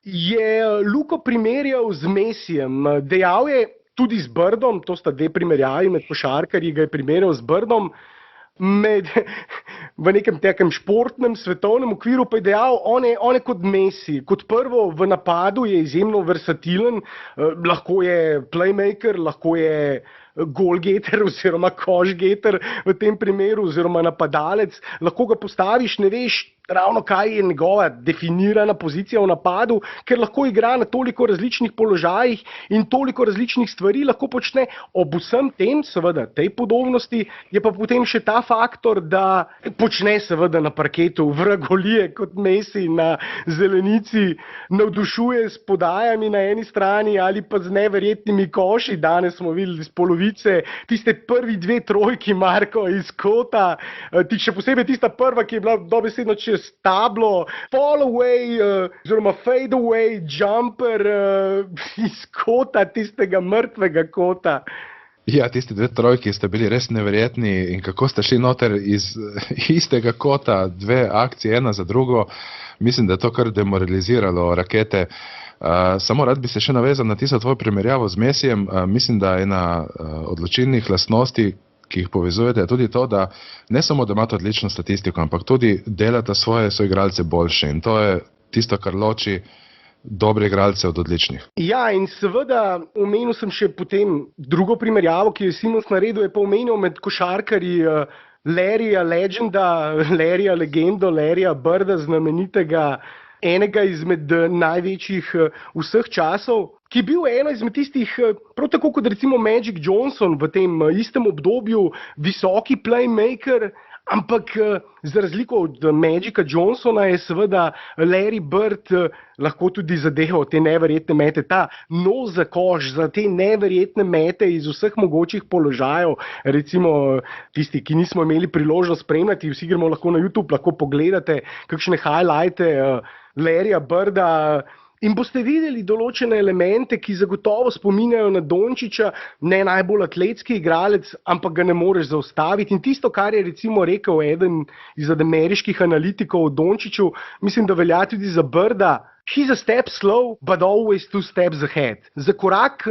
je Luko primerjal z Messijem. Dejal je tudi z Birdom, to sta dve primerjavi med košarkarji, ga je primerjal z Birdom, v nekem takem športnem, svetovnem okviru pa je dejal, on je kot Messi. Kot prvo, v napadu je izjemno versatilen, lahko je playmaker, lahko je goalgetter oziroma košgetter v tem primeru, oziroma napadalec, lahko ga postaviš, ne veš ravno kaj je njegova definirana pozicija v napadu, ker lahko igra na toliko različnih položajih in toliko različnih stvari lahko počne. Ob vsem tem, seveda, tej podobnosti, je pa potem še ta faktor, da počne seveda na parketu vragolije kot Messi na zelenici, navdušuje s podajami na eni strani ali pa z neverjetnimi koši. Danes smo videli z polovice tiste prvi 2 trojki Marko iz kota, še posebej tista prva, ki je bila dobesedno čez tablo, fall away, oziroma fade away, jumper iz kota, tistega mrtvega kota. Ja, tisti 2 trojki ste bili res neverjetni in kako ste šli noter iz istega kota, 2 akcije, ena za drugo. Mislim, da je to kar demoraliziralo rakete. Samo rad bi se še navezal na tisto tvojo primerjavo z Messijem. Mislim, da ena odločilnih lastnosti, ki jih povezujete, je tudi to, da ne samo, da imate odlično statistiko, ampak tudi delate svoje soigralce boljše in to je tisto, kar loči dobre igralce od odličnih. Ja, in seveda omenil sem še potem drugo primerjavo, ki je Simons naredil, je pa omenil med košarkarji Larryja Legenda, Larryja Legendo, Larryja Birda, znamenitega, enega izmed največjih vseh časov, ki je bil eno izmed tistih, prav tako kot recimo Magic Johnson v tem istem obdobju, visoki playmaker, Ampak za razliko od Magica Johnsona je seveda Larry Bird lahko tudi zadeval te neverjetne mete, ta nos za koš, za te neverjetne mete iz vseh mogočih položajev. Recimo tisti, ki nismo imeli priložnost spremljati, vsi gremo lahko na YouTube, lahko pogledate kakšne highlighte Larryja Birda, in boste videli določene elemente, ki zagotovo spominjajo na Dončića, ne najbolj atletski igralec, ampak ga ne moreš zaustaviti. In tisto, kar je recimo rekel eden izmed ameriških analitikov o Dončiću, mislim, da velja tudi za Birda. He's a step slow, but always 2 steps ahead. Za korak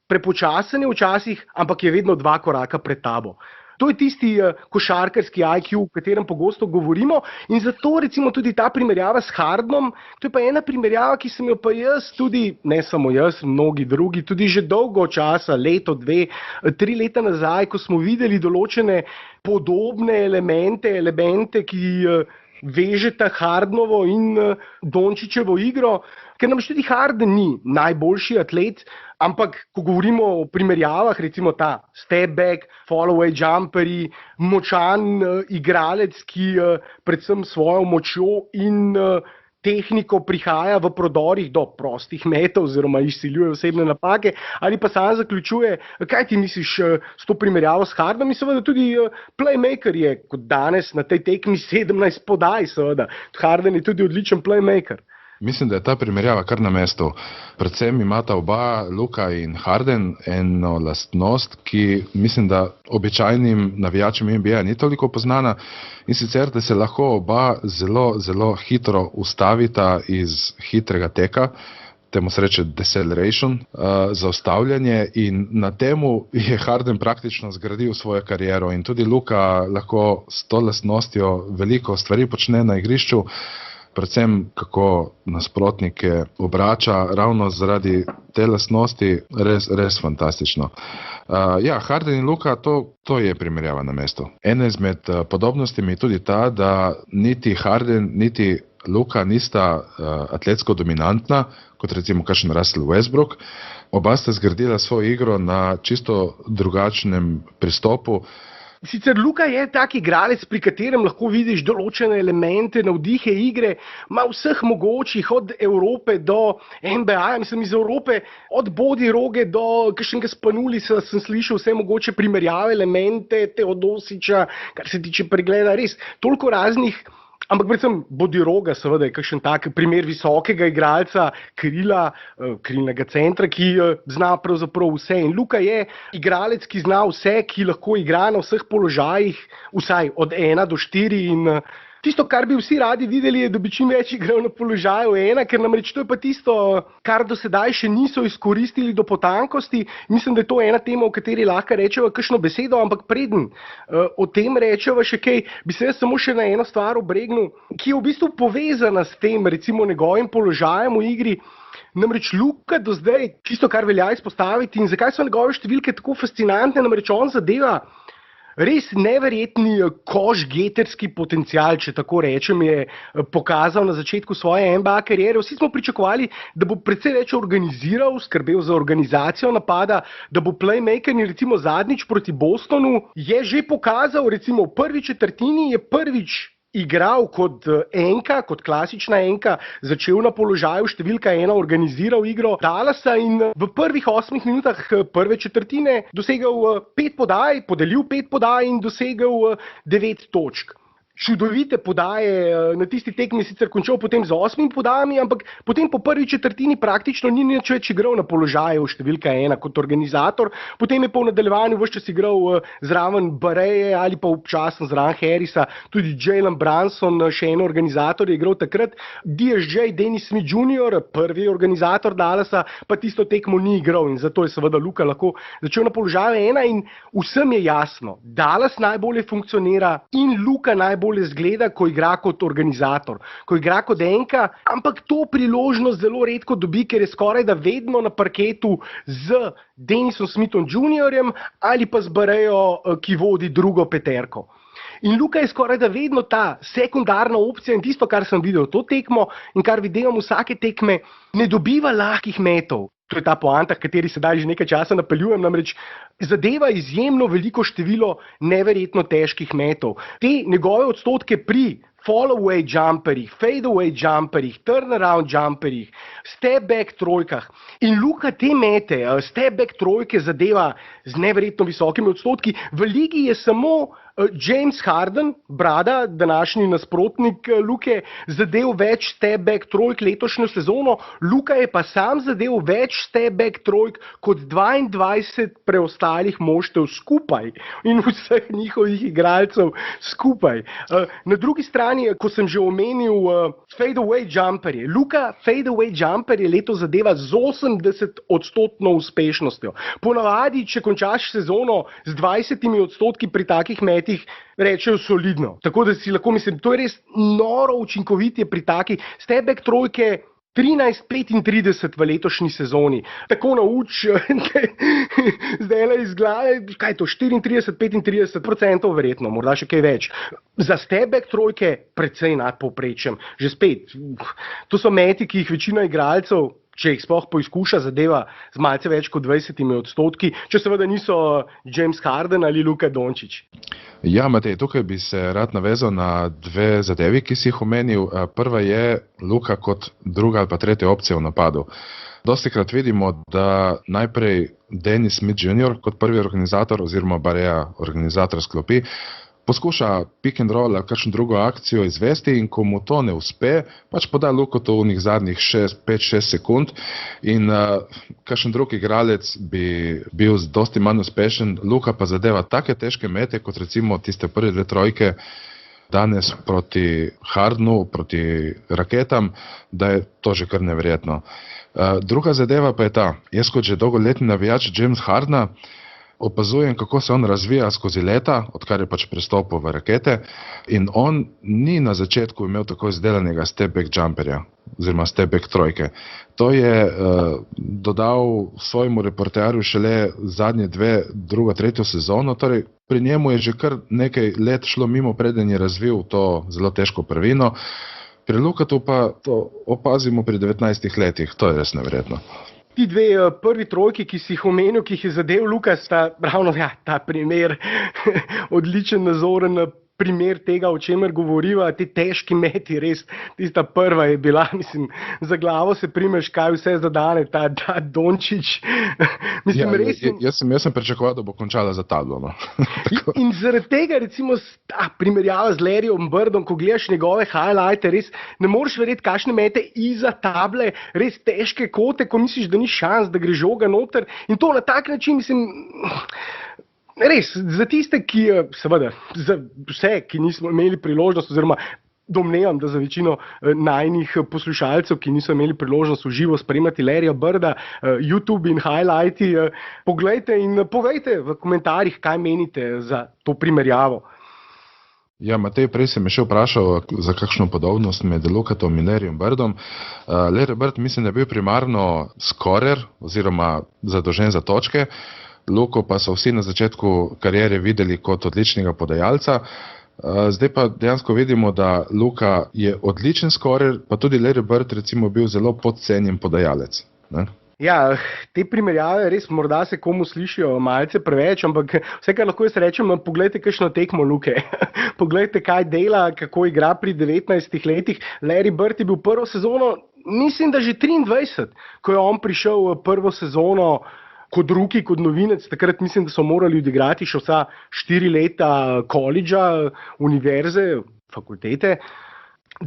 prepočasen je včasih, ampak je vedno 2 koraka pred tabo. To je tisti košarkarski IQ, o katerem pogosto govorimo, in zato recimo tudi ta primerjava s Hardenom, to je pa ena primerjava, ki sem jo pa jaz tudi, ne samo jaz, mnogi drugi, tudi že dolgo časa, leto, 2, 3 leta nazaj, ko smo videli določene podobne elemente, ki vežeta Hardenovo in Dončićevo igro, ker namreč tudi Harden ni najboljši atlet, ampak ko govorimo o primerjavah, recimo ta step back, follow away jumperi, močan igralec, ki predvsem svojo močjo in tehniko prihaja v prodorih do prostih metov oziroma izsiljuje osebne napake, ali pa sam zaključuje, kaj ti misliš s to primerjavo s Hardenom, in seveda tudi playmaker je, kot danes na tej tekmi 17 podaj, seveda. Harden je tudi odličen playmaker. Mislim, da je ta primerjava kar na mestu. Predvsem imata oba, Luka in Harden, eno lastnost, ki mislim, da običajnim navijačem NBA ni toliko poznana, in sicer, da se lahko oba zelo hitro ustavita iz hitrega teka, temu se reče deceleration, zaustavljanje, in na temu je Harden praktično zgradil svojo kariero in tudi Luka lahko s to lastnostjo veliko stvari počne na igrišču, predvsem kako nasprotnike obrača ravno zaradi te lastnosti, res fantastično. Harden in Luka, to je primerjava na mestu. Ena izmed podobnosti mi je tudi ta, da niti Harden, niti Luka nista atletsko dominantna, kot recimo kakšen Russell Westbrook. Oba sta zgradila svojo igro na čisto drugačnem pristopu. Sicer Luka je tak igralec, pri katerem lahko vidiš določene elemente, navdihe igre, ima vseh mogočih, od Evrope do NBA, mislim iz Evrope, od Bodiroge do kakšnega Spanulisa sem slišal vse mogoče primerjave, elemente Teodosića, kar se tiče pregleda, res toliko raznih. Ampak predvsem Bodiroga seveda je kakšen tak primer visokega igralca, krilnega centra, ki zna pravzaprav vse. In Luka je igralec, ki zna vse, ki lahko igra na vseh položajih, vsaj od 1 do 4. In tisto, kar bi vsi radi videli, je, da bi čim več igral na položaju 1, ker namreč to je pa tisto, kar do sedaj še niso izkoristili do potankosti. Mislim, da je to ena tema, o kateri lahko rečeva kakšno besedo, ampak preden o tem rečeva še kaj, bi se jaz samo še na eno stvar obregnil, ki je v bistvu povezana s tem, recimo njegovim položajem v igri. Namreč Luka do zdaj, tisto, kar velja izpostaviti in zakaj so njegove številke tako fascinantne, namreč on zadeva res neverjetni koš-geterski potencial, če tako rečem, je pokazal na začetku svoje NBA kariere. Vsi smo pričakovali, da bo precej več organiziral, skrbel za organizacijo napada, da bo playmaker, in recimo zadnjič proti Bostonu je že pokazal, recimo v prvi četrtini je prvič igral kot enka, kot klasična enka, začel na položaju številka 1, organiziral igro Dallasa in v prvih 8 minutah prve četrtine dosegel 5 podaj, podelil 5 podaj in dosegel 9 točk. Čudovite podaje, na tisti tekmi sicer končal potem z 8 podajami, ampak potem po prvi četrtini praktično ni nič več igral na položaju številka 1 kot organizator, potem je pa v nadaljevanju ves čas igral zraven Bareje ali pa občasno zraven Harrisa, tudi Jalen Brunson, še en organizator je igral takrat, DSJ, Dennis Smith Jr., prvi organizator Dallasa, pa tisto tekmo ni igral in zato je seveda Luka lahko začel na položaju 1 in vsem je jasno, Dallas najbolje funkcionira in Luka najbolje zgleda, ko igra kot organizator, ko igra kot enka, ampak to priložnost zelo redko dobi, ker je skoraj da vedno na parketu z Dennisom Smithom Jr. ali pa z Barejo, ki vodi drugo peterko. In Luka je skoraj da vedno ta sekundarna opcija in tisto, kar sem videl to tekmo in kar vidim vsake tekme, ne dobiva lahkih metov. To je ta poanta, kateri sedaj že nekaj časa napeljujem, namreč zadeva izjemno veliko število neverjetno težkih metov. Te njegove odstotke pri fall-away jumperjih, fade-away jumperjih, turnaround jumperjih, step-back trojkah. In Luka te mete, step-back trojke zadeva z neverjetno visokimi odstotki. V ligi je samo James Harden, brada, današnji nasprotnik Luke, zadev več step-back trojk letošnjo sezono. Luka je pa sam zadev več step-back trojk kot 22 preostalih moštev skupaj in vseh njihovih igralcev skupaj. Na drugi strani, ko sem že omenil fade-away jumperje, Luka fade-away jumperje letos zadeva z 80% uspešnostjo. Ponavadi, če končaš sezono z 20% pri takih metih, rečejo solidno. Tako da si lahko mislim, to je res noro učinkovit je pri takih step-back trojke 13-35 v letošnji sezoni. Tako nauč, zdaj le iz glave, kaj je to, 34-35% verjetno, morda še kaj več. Za step-back trojke precej nad povprečjem. Že spet, to so meti, ki jih večina igralcev, če jih sploh poizkuša, zadeva z malce več kot 20%, če seveda niso James Harden ali Luka Dončić. Ja, Matej, tukaj bi se rad navezal na dve zadevi, ki si jih omenil. Prva je Luka kot druga ali pa tretja opcija v napadu. Dostikrat vidimo, da najprej Dennis Smith Jr. kot prvi organizator oziroma Barea organizator sklopi, poskuša pick and roll ali kakšno drugo akcijo izvesti in ko mu to ne uspe, pač poda Luko to v njih zadnjih 5-6 sekund in kakšen drug igralec bi bil dosti manj uspešen. Luka pa zadeva take težke mete, kot recimo tiste prve dve trojke danes proti Hardenu, proti raketam, da je to že kar neverjetno. Druga zadeva pa je ta, jaz kot že dolgoletni navijač James Hardena, opazujem, kako se on razvija skozi leta, odkar je pač prestopil v rakete in on ni na začetku imel tako izdelanega step-back jumperja oziroma step-back trojke. To je dodal svojemu reporterju šele zadnje drugo, tretjo sezono, torej pri njemu je že kar nekaj let šlo mimo, preden je razvil to zelo težko prvino. Pri Lukatu pa to opazimo pri 19 letih, to je res neverjetno. Ti dve prvi trojki, ki si jih omenil, ki jih je zadev Luka, sta ravno ta primer, odličen nazoren primer tega, o čemer govoriva, te težki meti, res, tista prva je bila, mislim, za glavo se primeš, kaj vse zadane, ta Dončić. Mislim, ja, res... Jaz sem pričakoval, da bo končala za tablo. No. In zaradi tega, recimo, ta primerjava z Larryjem Birdom, ko gledaš njegove highlighte, res ne moreš verjeti, kakšne mete iza table, res težke kote, ko misliš, da ni šans, da gre žoga noter. In to na tak način, mislim... Res, za tiste, ki, seveda, za vse, ki nismo imeli priložnost, oziroma domnevam, da za večino najnih poslušalcev, ki niso imeli priložnost v živo spremljati Larryja Birda, YouTube in highlighti, poglejte in povejte v komentarjih, kaj menite za to primerjavo. Ja, Matej, prej sem me še vprašal za kakšno podobnost med Lukatom in Larryjem Birdom. Larry Bird mislim, da je bil primarno skorer oziroma zadolžen za točke, Luko pa so vsi na začetku kariere videli kot odličnega podajalca. Zdaj pa dejansko vidimo, da Luka je odličen skorer, pa tudi Larry Bird recimo bil zelo podcenjen podajalec. Ne? Ja, te primerjave res morda se komu slišijo malce preveč, ampak vse, kar lahko jaz rečem, poglejte kakšno tekmo Luke. Poglejte, kaj dela, kako igra pri 19 letih. Larry Bird je bil prvo sezono, mislim, da že 23, ko je on prišel prvo sezono kot rookie, kot novinec. Takrat mislim, da so morali odigrati še vsa 4 leta koledža, univerze, fakultete.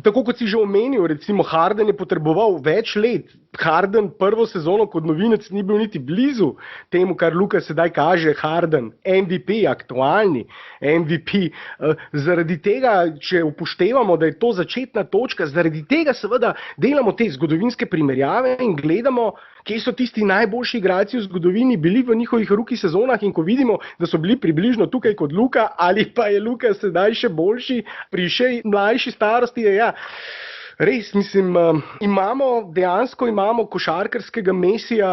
Tako kot si že omenil, recimo Harden je potreboval več let. Harden prvo sezono kot novinec ni bil niti blizu temu, kar Luka sedaj kaže. Harden, MVP, aktualni MVP. Zaradi tega, če upoštevamo, da je to začetna točka, zaradi tega seveda delamo te zgodovinske primerjave in gledamo, kje so tisti najboljši igralci v zgodovini bili v njihovih rookie sezonah, in ko vidimo, da so bili približno tukaj kot Luka, ali pa je Luka sedaj še boljši pri še mlajši starosti, ja. Res, mislim, dejansko imamo košarkarskega Mesija,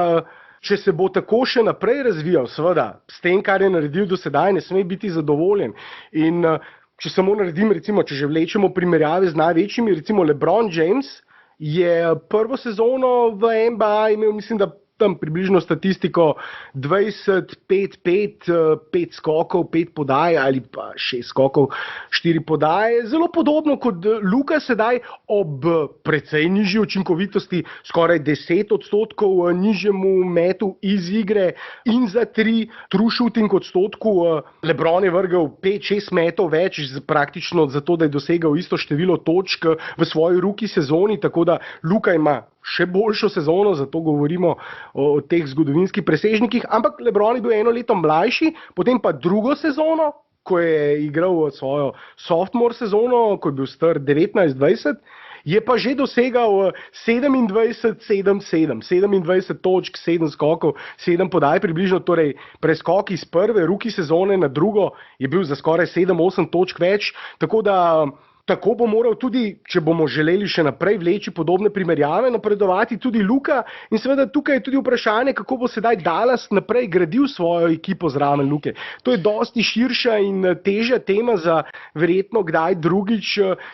če se bo tako še naprej razvijal, seveda, s tem, kar je naredil do sedaj, ne sme biti zadovoljen. In če samo naredim, recimo, če že vlečemo primerjave z največjimi, recimo LeBron James je prvo sezono v NBA imel, mislim, da tam približno statistiko 20, 5, 5 skokov, 5 podaj ali pa 6 skokov, 4 podaje. Zelo podobno kot Luka sedaj ob precej nižji učinkovitosti, skoraj 10% nižjemu metu iz igre in za 3 true shooting odstotku. LeBron je vrgel 5-6 metov več praktično zato, da je dosegal isto število točk v svoji rookie sezoni, tako da Luka ima še boljšo sezono, zato govorimo o teh zgodovinskih presežnikih, ampak LeBron je bil 1 leto mlajši, potem pa drugo sezono, ko je igral svojo sophomore sezono, ko je bil star 19-20, je pa že dosegal 27-7-7, 27 točk, 7 skokov, 7 podaj približno, torej preskok iz prve rookie sezone na drugo je bil za skoraj 7-8 točk več, tako da tako bo moral tudi, če bomo želeli še naprej vleči podobne primerjave, napredovati tudi Luka in seveda tukaj je tudi vprašanje, kako bo sedaj Dallas naprej gradil svojo ekipo zraven Luke. To je dosti širša in težja tema za verjetno kdaj drugič,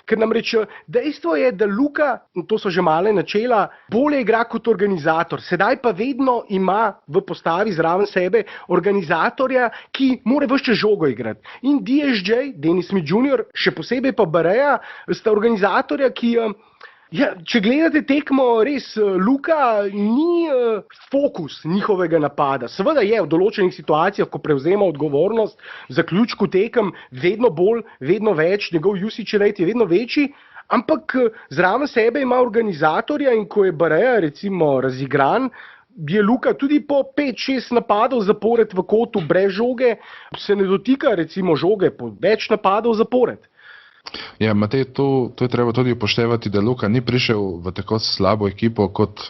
ker namreč dejstvo je, da Luka, to so že male načela, bolje igra kot organizator. Sedaj pa vedno ima v postavi zraven sebe organizatorja, ki mora ves čas žogo igrati. In DSJ, Dennis Smith Jr., še posebej pa Barea, sta organizatorja, ki, če gledate tekmo, res Luka ni fokus njihovega napada. Seveda je v določenih situacijah, ko prevzema odgovornost, v zaključku tekem vedno bolj, vedno več, njegov usage rate je vedno večji, ampak zraven sebe ima organizatorja in ko je Barea recimo razigran, je Luka tudi po 5-6 napadov zapored v kotu brez žoge, se ne dotika recimo žoge po več napadov zapored. Ja, Matej, tu je treba tudi upoštevati, da Luka ni prišel v tako slabo ekipo kot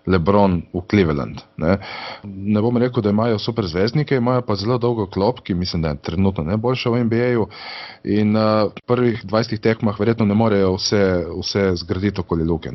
LeBron v Cleveland. Ne bom rekel, da imajo super zvezdnike, imajo pa zelo dolgo klop, ki mislim, da je trenutno najboljša v NBA-ju in v prvih 20 tekmah verjetno ne morejo vse zgraditi okoli Luke.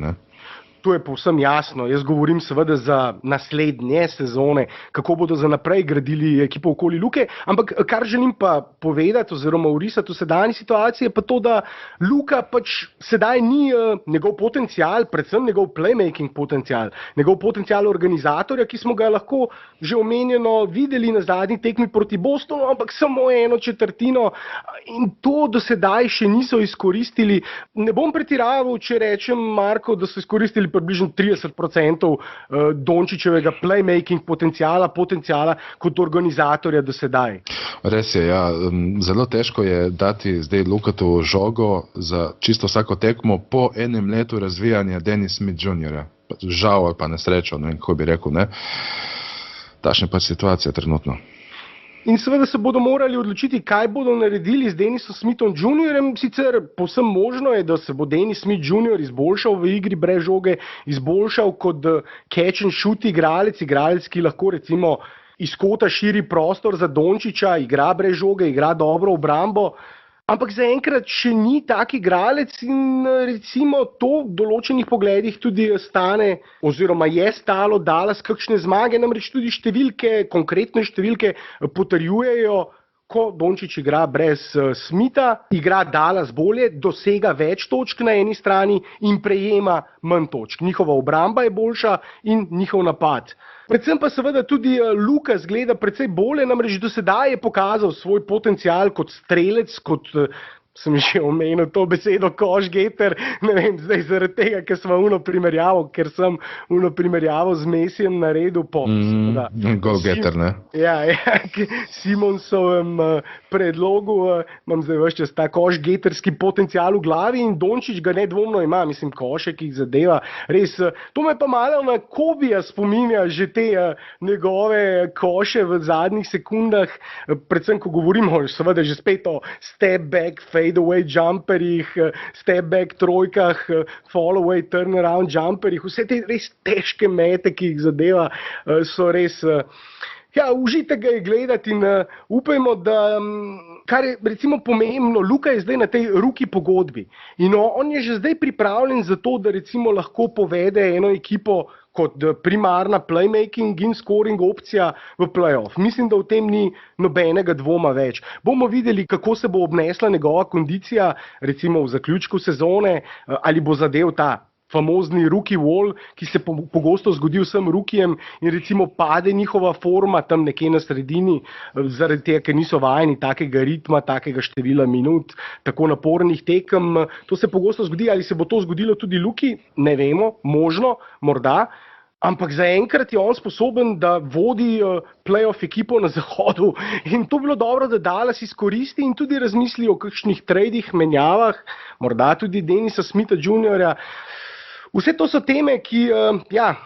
To je povsem jasno. Jaz govorim seveda za naslednje sezone, kako bodo za naprej gradili ekipo okoli Luke, ampak kar želim pa povedati oziroma orisati v sedanji situaciji je pa to, da Luka pač sedaj ni njegov potencial, predvsem njegov playmaking potencial, njegov potencial organizatorja, ki smo ga lahko že omenjeno videli na zadnji tekmi proti Bostonu, ampak samo 1/4 in to do sedaj še niso izkoristili. Ne bom pretiraval, če rečem, Marko, da so izkoristili približno 30% Dončićevega playmaking potenciala kot organizatorja do sedaj. Res je, ja. Zelo težko je dati zdaj Lukatu žogo za čisto vsako tekmo po enem letu razvijanja Dennis Smith Jr. Žal ali pa nesrečo, ne vem, kako bi rekel, ne. Takšna pa situacija trenutno. In seveda se bodo morali odločiti, kaj bodo naredili z Dennisom Smithom Jr. Sicer povsem možno je, da se bo Dennis Smith Jr. izboljšal v igri brez žoge, izboljšal kot catch and shoot igralec, ki lahko recimo iz kota širi prostor za Dončića, igra brez žoge, igra dobro obrambo. Ampak zaenkrat še ni tak igralec in recimo to v določenih pogledih tudi stane oziroma je stalo Dallas kakšne zmage, namreč tudi številke, konkretne številke potrjujejo, ko Dončić igra brez Smitha, igra Dallas bolje, dosega več točk na eni strani in prejema manj točk. Njihova obramba je boljša in njihov napad. Predvsem pa seveda tudi Luka zgleda precej bolje, namreč do sedaj je pokazal svoj potencial kot strelec, kot sem že omenil to besedo košgeter, ne vem, zdaj zaradi tega, ker sem uno primerjavo z Messijem naredil po goalgetter, ne? Ja, Simonsovem predlogu, imam zdaj ves čas ta košgeterski potencial v glavi in Dončić ga nedvomno ima, mislim, koše, ki jih zadeva. Res, to me pa malo na Kobija spominja, že te njegove koše v zadnjih sekundah, predvsem, ko govorimo seveda že spet o step back, fade away jumperjih, step back trojkah, fall away turnaround jumperjih, vse te res težke mete, ki jih zadeva, so res, užitek ga je gledati in upajmo, da, kar je recimo pomembno, Luka je zdaj na tej rookie pogodbi in on je že zdaj pripravljen za to, da recimo lahko povede eno ekipo kot primarna playmaking in scoring opcija v playoff. Mislim, da v tem ni nobenega dvoma več. Bomo videli, kako se bo obnesla njegova kondicija, recimo v zaključku sezone, ali bo zadev ta famozni rookie wall, ki se pogosto zgodi vsem rookijem in recimo pade njihova forma tam nekje na sredini, zaradi tega, ker niso vajeni takega ritma, takega števila minut, tako napornih tekem. To se pogosto zgodi, ali se bo to zgodilo tudi Luki, ne vemo, možno, morda. Ampak zaenkrat je on sposoben, da vodi playoff ekipo na zahodu in to bi bilo dobro, da Dallas izkoristi in tudi razmisli o kakšnih tradih, menjavah, morda tudi Denisa Smitha Jr. Vse to so teme,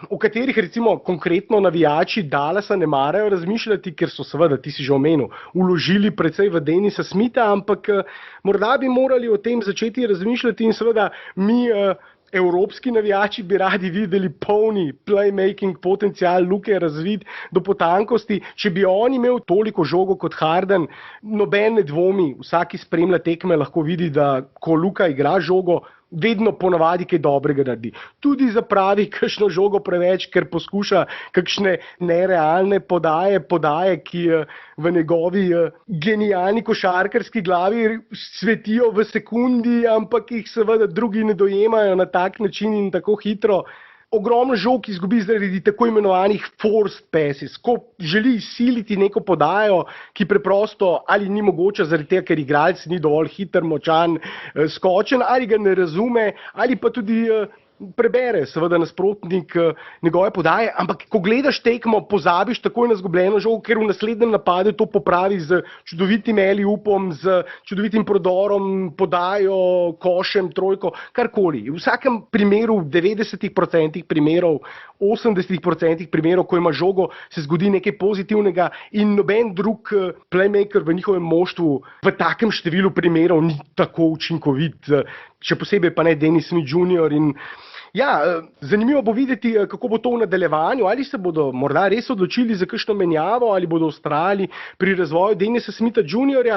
o katerih recimo konkretno navijači Dallasa ne marajo razmišljati, ker so seveda, ti si že omenil, vložili precej v Denisa Smitha, ampak morda bi morali o tem začeti razmišljati in seveda mi evropski navijači bi radi videli polni playmaking potencial Luke razvid do potankosti. Če bi on imel toliko žogo kot Harden, noben ne dvomi, vsaki spremlja tekme lahko vidi, da ko Luka igra žogo, vedno ponavadi kaj dobrega naredi. Tudi zapravi kakšno žogo preveč, ker poskuša kakšne nerealne podaje, ki v njegovi genialni košarkarski glavi svetijo v sekundi, ampak jih seveda drugi ne dojemajo na tak način in tako hitro. Ogromno žog izgubi zaradi tako imenovanih forced passes, ko želi izsiliti neko podajo, ki preprosto ali ni mogoča zaradi tega, ker igralec ni dovolj hiter, močan, skočen, ali ga ne razume, ali pa tudi prebere seveda nasprotnik njegove podaje, ampak ko gledaš tekmo, pozabiš takoj na izgubljeno žogo, ker v naslednjem napadu to popravi z čudovitim alley-oopom, z čudovitim prodorom, podajo, košem, trojko, karkoli. V vsakem primeru, v 90% primerov, 80% primerov, ko ima žogo, se zgodi nekaj pozitivnega in noben drug playmaker v njihovem moštvu v takem številu primerov ni tako učinkovit, še posebej pa ne Dennis Smith Jr. In zanimivo bo videti, kako bo to v nadaljevanju, ali se bodo morda res odločili za kakšno menjavo, ali bodo ustrajali pri razvoju Denisa Smitha Jr.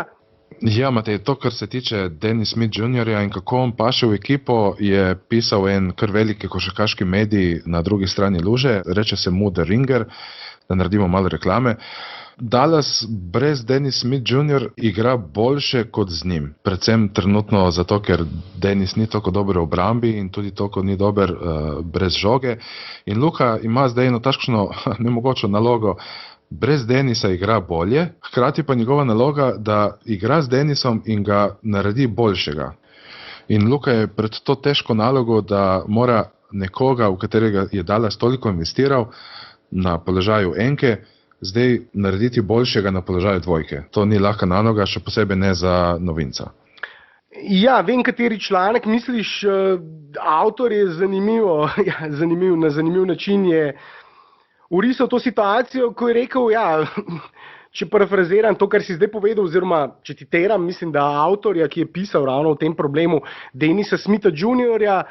Ja, Matej, to, kar se tiče Dennis Smith Jr. In kako on paše v ekipo, je pisal en kar veliki košarkaški medij na drugi strani luže, reče se mu The Ringer, da naredimo malo reklame. Dallas brez Dennis Smith Jr. igra boljše kot z njim. Predvsem trenutno zato, ker Dennis ni toliko dober v obrambi in tudi toliko ni dober brez žoge. In Luka ima zdaj eno takšno nemogočo nalogo. Brez Denisa igra bolje, hkrati pa njegova naloga, da igra z Denisom in ga naredi boljšega. In Luka je pred to težko nalogo, da mora nekoga, v katerega je Dallas toliko investiral, na položaju enke, zdaj narediti boljšega na položaju dvojke. To ni lahka naloga, še posebej ne za novinca. Ja, vem, kateri članek misliš, avtor je zanimiv, na zanimiv način je orisal to situacijo, ko je rekel, če parafraziram to, kar si zdaj povedal, oziroma če citiram, mislim, da avtorja, ki je pisal ravno o tem problemu Denisa Smitha Jr.,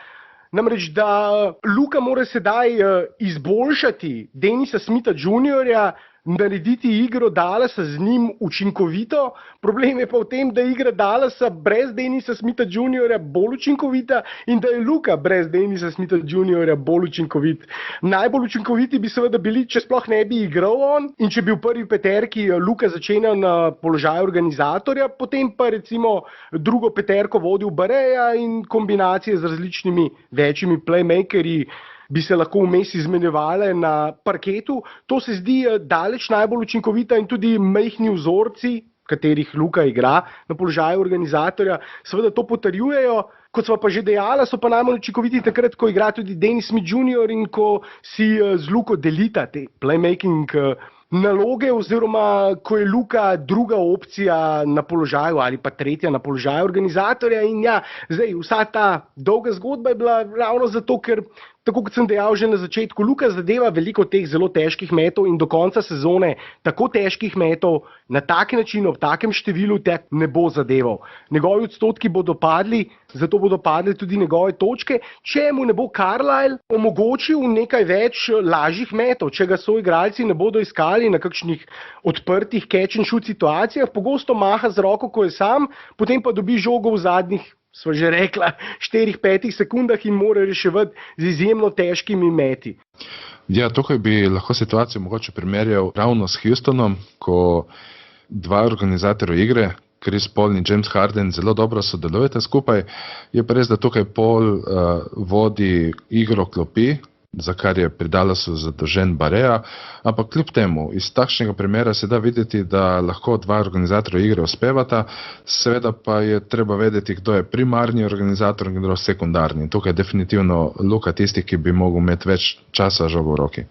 namreč, da Luka mora sedaj izboljšati Denisa Smitha Jr., narediti igro Dallasa z njim učinkovito. Problem je pa v tem, da igra Dallasa brez Denisa Smitha Jr. bolj učinkovita in da je Luka brez Denisa Smitha Jr. bolj učinkovit. Najbolj učinkoviti bi seveda bili, če sploh ne bi igral on in če bi v prvi peterki Luka začenjal na položaju organizatorja, potem pa recimo drugo peterko vodil Bareja in kombinacije z različnimi večjimi playmakerji bi se lahko vmes izmenjevale na parketu. To se zdi daleč najbolj učinkovita in tudi majhni vzorci, katerih Luka igra na položaju organizatorja, seveda to potrjujejo. Kot sva pa že dejala, so pa najbolj učinkoviti takrat, ko igra tudi Dennis Smith Jr. in ko si z Luko delita te playmaking naloge, oziroma ko je Luka druga opcija na položaju ali pa tretja na položaju organizatorja. In zdaj vsa ta dolga zgodba je bila ravno zato, ker tako kot sem dejal že na začetku, Luka zadeva veliko teh zelo težkih metov in do konca sezone tako težkih metov na tak način, ob takem številu ne bo zadeval. Njegovi odstotki bodo padli, zato bodo padle tudi njegove točke, če mu ne bo Carlisle omogočil nekaj več lažjih metov, če ga soigralci ne bodo iskali na kakšnih odprtih catch and shoot situacijah, pogosto maha z roko, ko je sam, potem pa dobi žogo v zadnjih, sva že rekla, 4-5 sekundah in mora reševati z izjemno težkimi meti. Ja, tukaj bi lahko situacijo mogoče primerjal ravno s Houstonom, ko dva organizatorja igre, Chris Paul in James Harden zelo dobro sodelujeta skupaj. Je pa res, da tukaj Paul vodi igro klopi, za kar je pri Dallasu zadolžen Barea, ampak kljub temu, iz takšnega primera se da videti, da lahko dva organizatorja igre uspevata, seveda pa je treba vedeti, kdo je primarni organizator in kdo sekundarni. Tukaj je definitivno Luka tisti, ki bi mogel imeti več časa žogo v roki.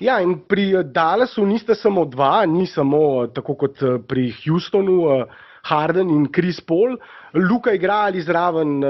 Ja, in pri Dallasu nista samo dva, ni samo tako kot pri Houstonu, Harden in Chris Paul. Luka igra ali zraven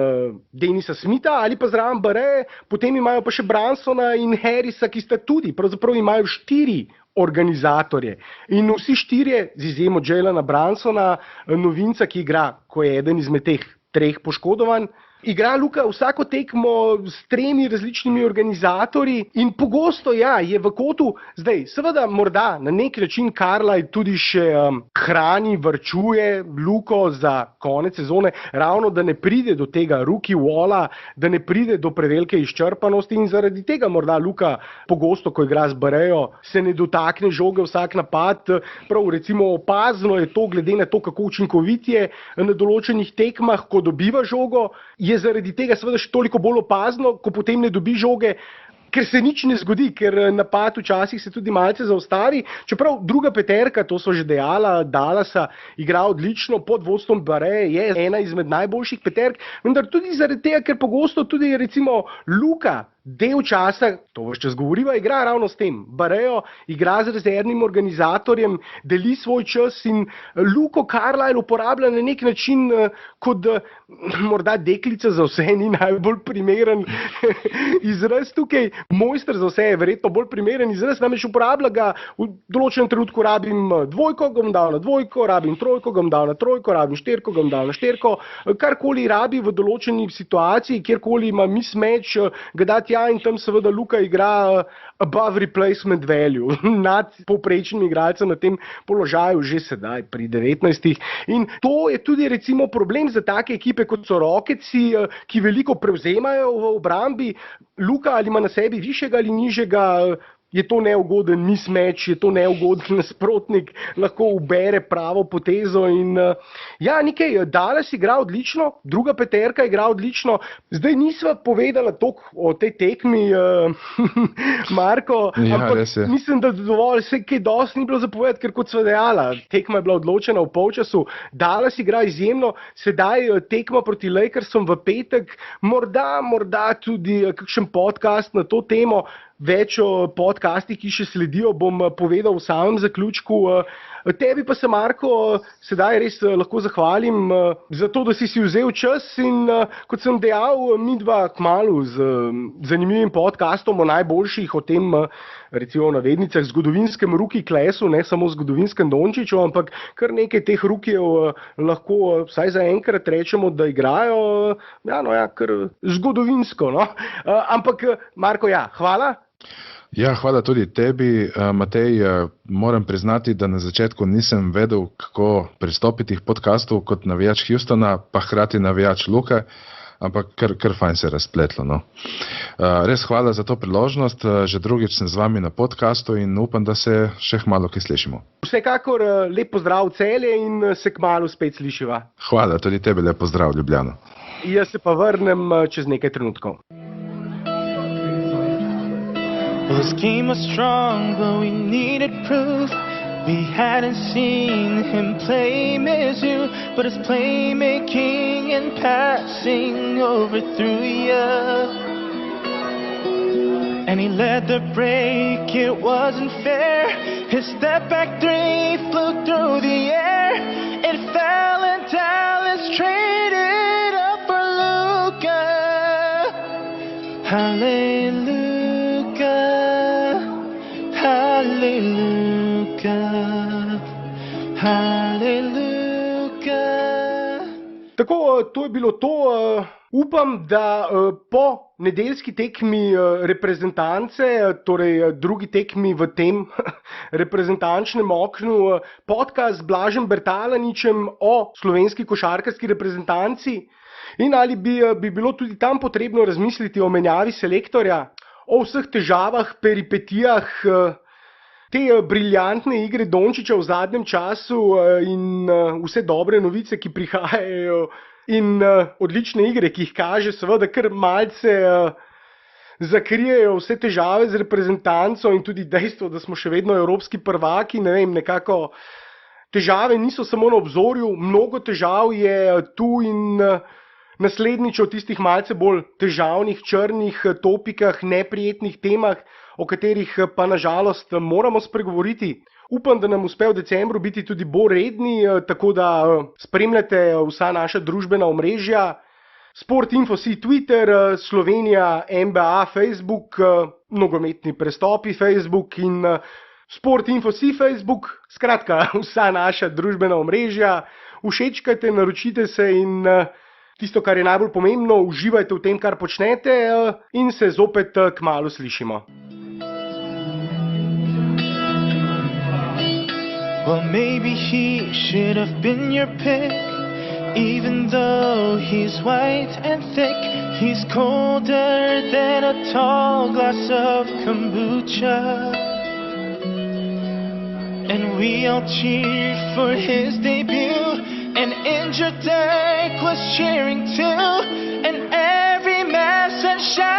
Denisa Smitha ali pa zraven Barea, potem imajo pa še Brunsona in Harrisa, ki sta tudi, pravzaprav imajo 4 organizatorje. In vsi 4, z izjemo Jalena Brunsona, novinca, ki igra, ko je eden izmed teh 3 poškodovan, igra Luka vsako tekmo s 3 različnimi organizatorji in pogosto je v kotu, zdaj seveda morda na nek način Carlisle tudi še hrani, varčuje Luko za konec sezone, ravno da ne pride do tega rookie walla, da ne pride do prevelike izčrpanosti in zaradi tega morda Luka pogosto, ko igra z Barejo, se ne dotakne žoge vsak napad, prav recimo opazno je to glede na to, kako učinkovit je na določenih tekmah, ko dobiva žogo, je zaradi tega seveda še toliko bolj opazno, ko potem ne dobi žoge, ker se nič ne zgodi, ker napad včasih se tudi malce zaustavi. Čeprav druga peterka, to so že dejala, Dallasa igra odlično pod vodstvom Bareje, je ena izmed najboljših peterk, vendar tudi zaradi tega, ker pogosto tudi recimo Luka del časa, to vse čas govoriva, igra ravno s tem. Barejo igra z rezervnim organizatorjem, deli svoj čas in Luko Carlisle uporablja na nek način kot morda deklica za vse, ni najbolj primeren izraz tukaj. Mojster za vse je verjetno bolj primeren izraz, namreč uporablja ga v določenem trenutku, rabim dvojko, ga bom dal na dvojko, rabim trojko, ga bom dal na trojko, rabim štirko, ga bom dal na štirko, karkoli rabi v določeni situaciji, kjerkoli ima mismatch, ga dati in tam seveda Luka igra above replacement value, nad povprečnim igralcem na tem položaju že sedaj pri 19. In to je tudi recimo problem za take ekipe, kot so Rocketsi, ki veliko prevzemajo v obrambi. Luka ali ima na sebi višjega ali nižjega, je to neugoden mismatch, je to neugoden nasprotnik, lahko ubere pravo potezo in nekaj, Dallas igra odlično, druga peterka igra odlično. Zdaj nisva povedala toliko o tej tekmi, Marko, ampak mislim, da dovolj, se kaj dosti ni bilo zapovedati, ker kot sva dejala, tekma je bila odločena v polčasu, Dallas igra izjemno, sedaj tekma proti Lakersom v petek, morda tudi kakšen podcast na to temo. Več o podcastih, ki še sledijo, bom povedal v samem zaključku. Tebi pa se, Marko, sedaj res lahko zahvalim za to, da si vzel čas in kot sem dejal, midva kmalu z zanimivim podcastom o najboljših, o tem, recimo v navednicah, zgodovinskem rookie classu, ne samo zgodovinskem Dončiću, ampak kar nekaj teh rookiev lahko vsaj za enkrat rečemo, da igrajo, kar zgodovinsko. No? Ampak, Marko, hvala. Ja, hvala tudi tebi, Matej. Moram priznati, da na začetku nisem vedel, kako pristopiti k podcastu kot navijač Houstona, pa hkrati navijač Luke, ampak kar fajn se je razpletlo. No. Res hvala za to priložnost, že drugič sem z vami na podcastu in upam, da se še kmalu kaj slišimo. Vsekakor lep pozdrav Celje in se kmalu spet slišiva. Hvala, tudi tebi lep pozdrav Ljubljano. Jaz se pa vrnem čez nekaj trenutkov. Well, his game was strong, but we needed proof. We hadn't seen him play Mizzou, but his playmaking and passing overthrew ya. And he led the break, it wasn't fair. His step back three flew through the air. It fell and Dallas traded up for Luka. Hallelujah. Hallelujah, hallelujah. Tako, to je bilo to. Upam, da po nedeljski tekmi reprezentance, torej drugi tekmi v tem reprezentančnem oknu, podcast z Blažem Bertalaničem o slovenski košarkarski reprezentanci in ali bi bilo tudi tam potrebno razmisliti o menjavi selektorja, o vseh težavah, peripetijah te briljantne igre Dončića v zadnjem času in vse dobre novice, ki prihajajo in odlične igre, ki jih kaže, seveda kar malce zakrijejo vse težave z reprezentanco in tudi dejstvo, da smo še vedno evropski prvaki, ne vem, nekako težave niso samo na obzorju, mnogo težav je tu in naslednjič o tistih malce bolj težavnih, črnih topikah, neprijetnih temah, o katerih pa nažalost moramo spregovoriti. Upam, da nam uspe v decembru biti tudi bolj redni, tako da spremljate vsa naša družbena omrežja. Sportinfo.si Twitter, Slovenija, NBA, Facebook, nogometni prestopi Facebook in Sportinfo.si Facebook. Skratka, vsa naša družbena omrežja. Všečkajte, naročite se in tisto, kar je najbolj pomembno, uživajte v tem, kar počnete in se zopet kmalu slišimo. Well, maybe he should have been your pick. Even though he's white and thick, he's colder than a tall glass of kombucha. And we all cheered for his debut, and injured Dirk was cheering too, and every man said shout.